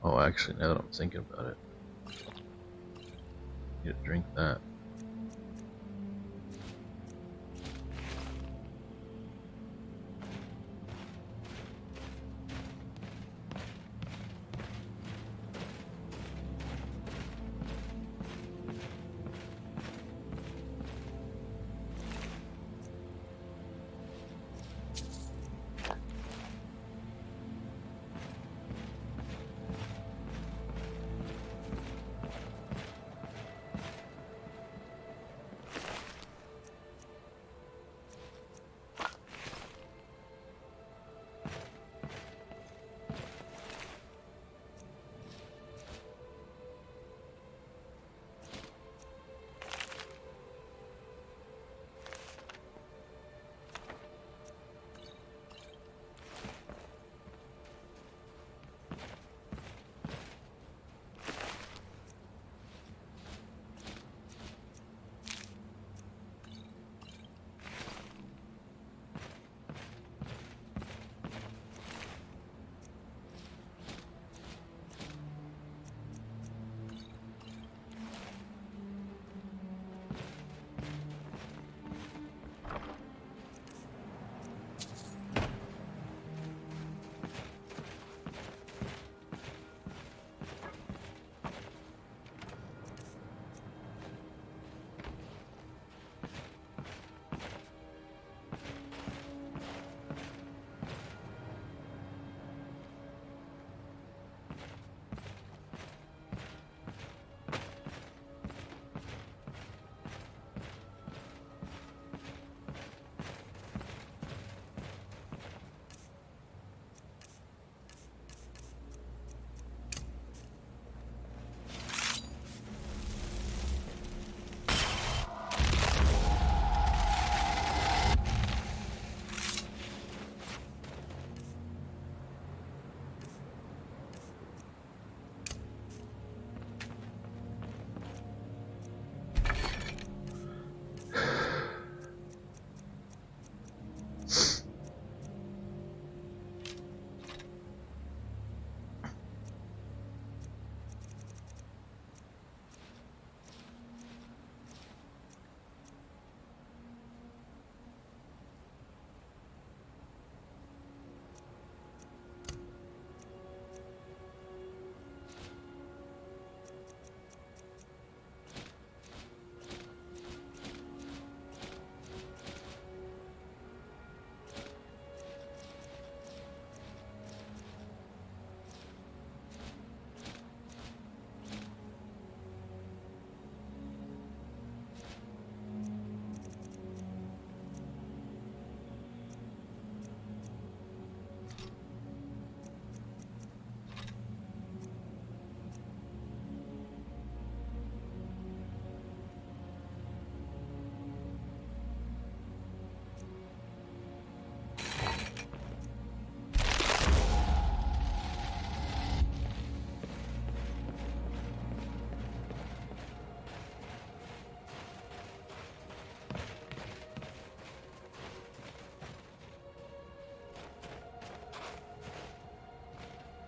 Oh, actually, now that I'm thinking about it, I need to drink that.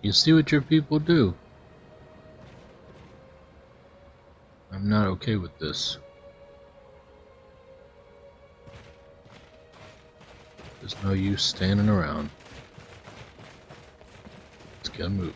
You see what your people do. I'm not okay with this. There's no use standing around. Let's get a move.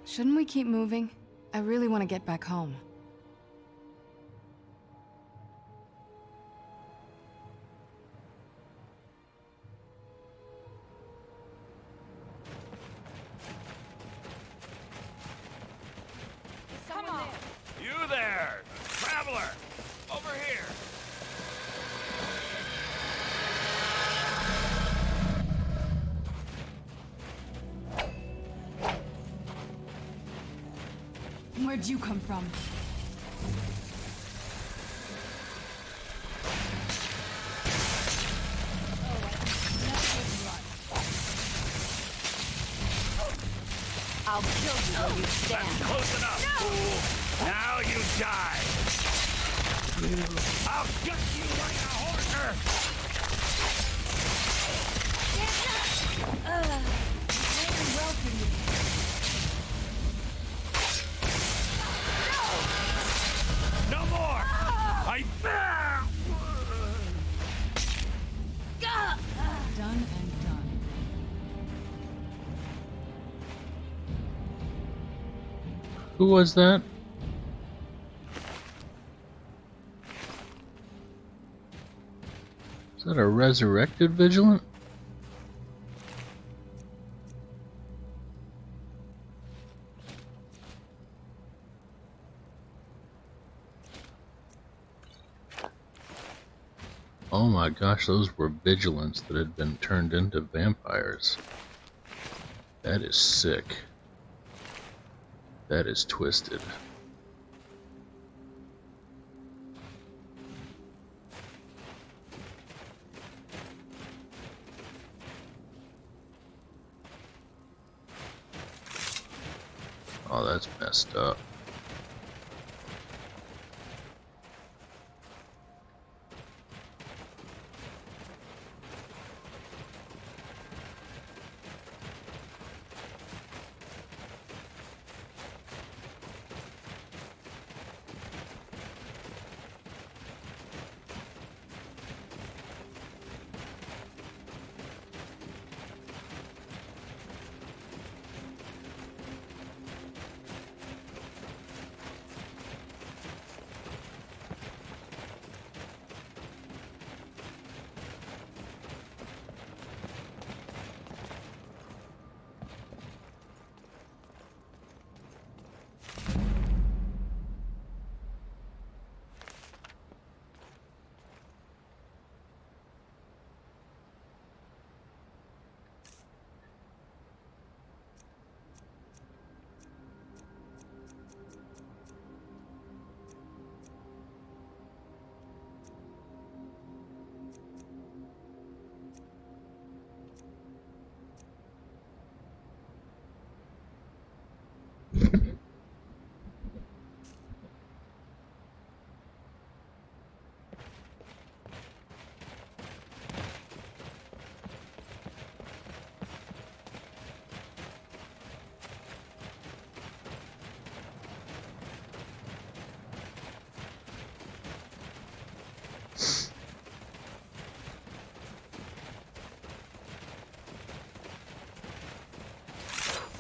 Shouldn't we keep moving? I really want to get back home. Come on. You there, traveler! Over here! Where'd you come from? I'll kill you where you stand. That's close enough, fool! Now you die! I'll gut you like a horser! Playing well for you. No more! I... Done and done. Who was that? Is that a resurrected Vigilant? Oh my gosh, those were Vigilants that had been turned into vampires. That is sick. That is twisted. Oh, that's messed up.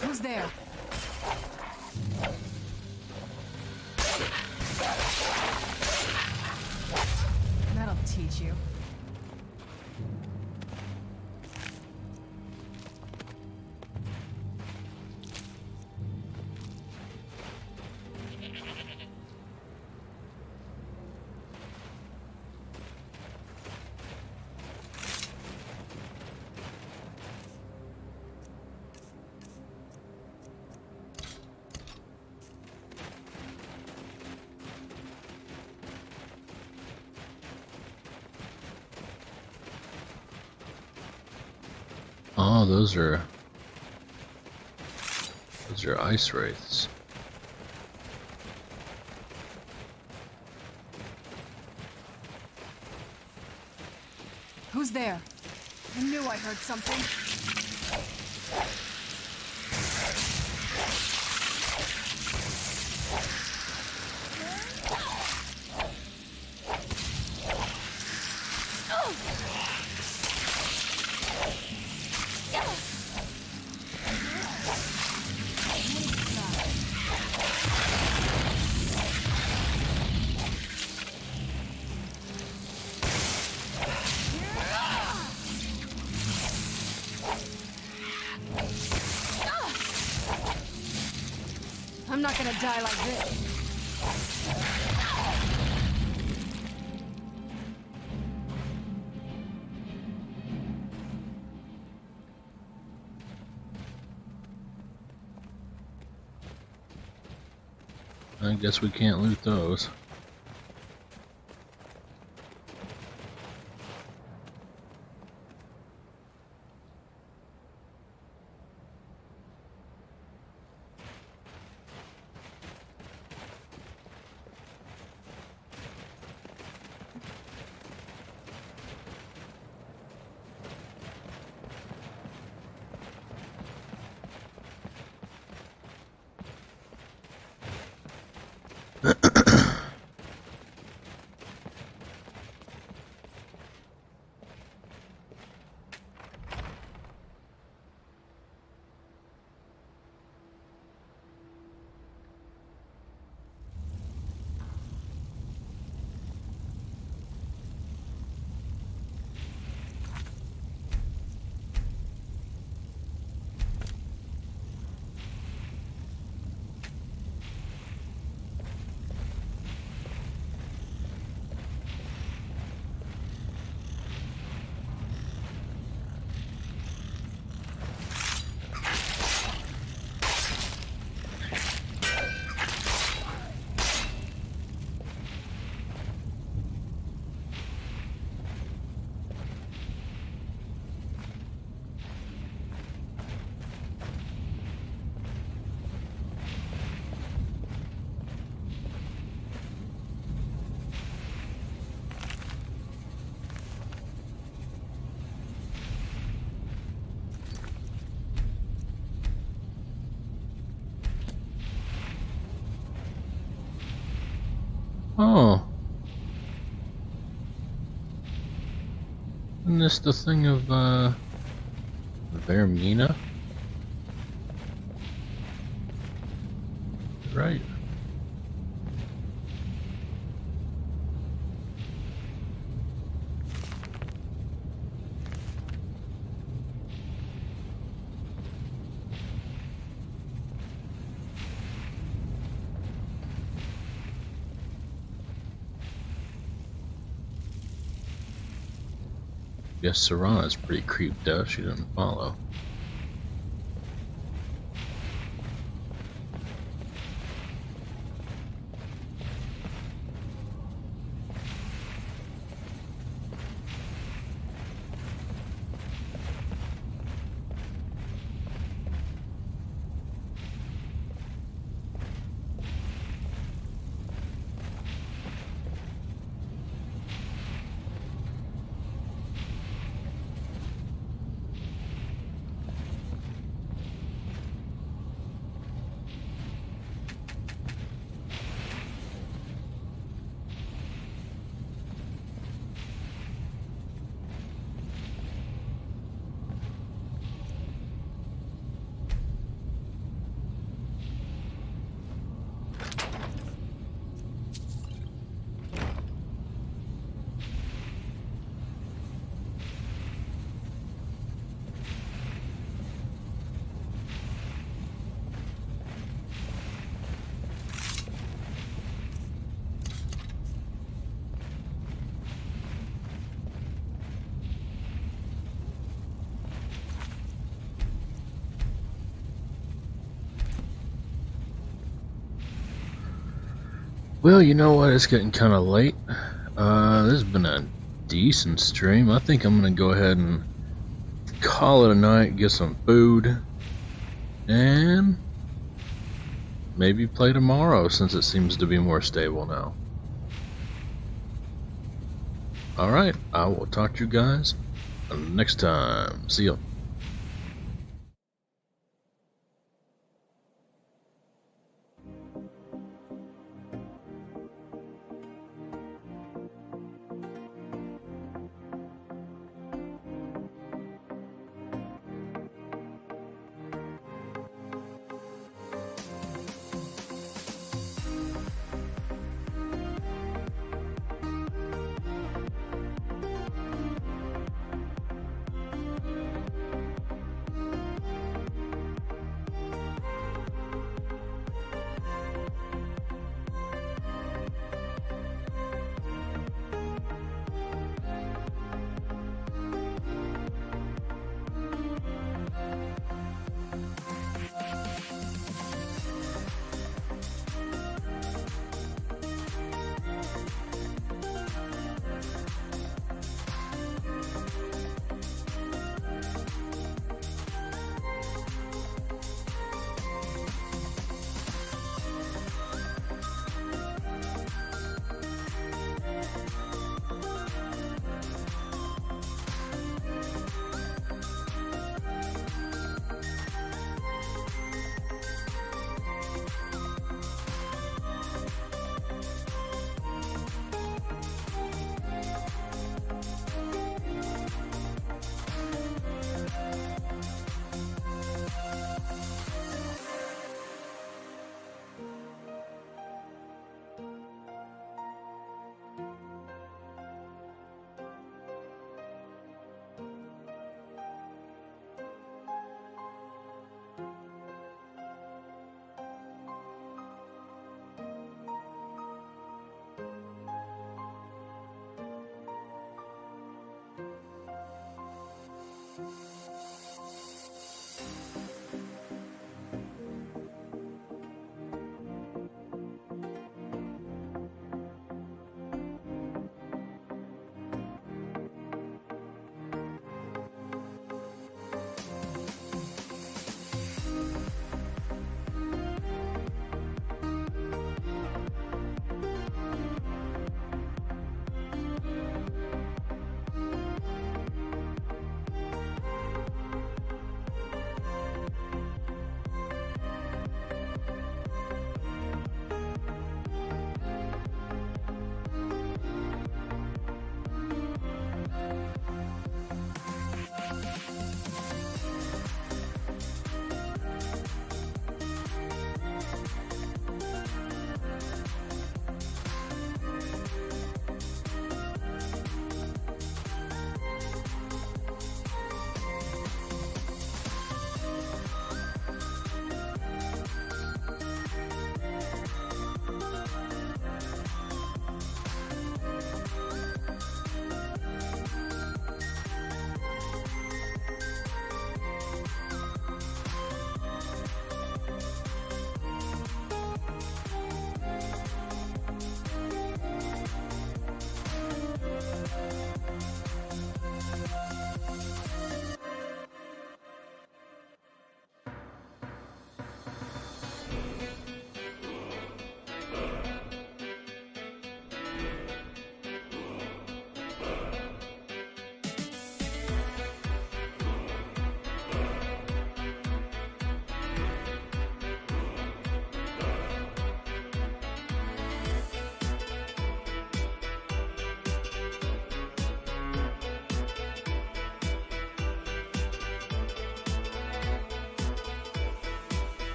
Who's there? That'll teach you. Oh, those are ice wraiths. Who's there? I knew I heard something. I'm not gonna die like this. I guess we can't loot those. Oh. Isn't this the thing of, Vermina? Right. Guess Serana's pretty creeped out. She didn't follow. Well, you know what? It's getting kind of late. This has been a decent stream. I think I'm going to go ahead and call it a night, get some food, and maybe play tomorrow since it seems to be more stable now. Alright, I will talk to you guys next time. See ya.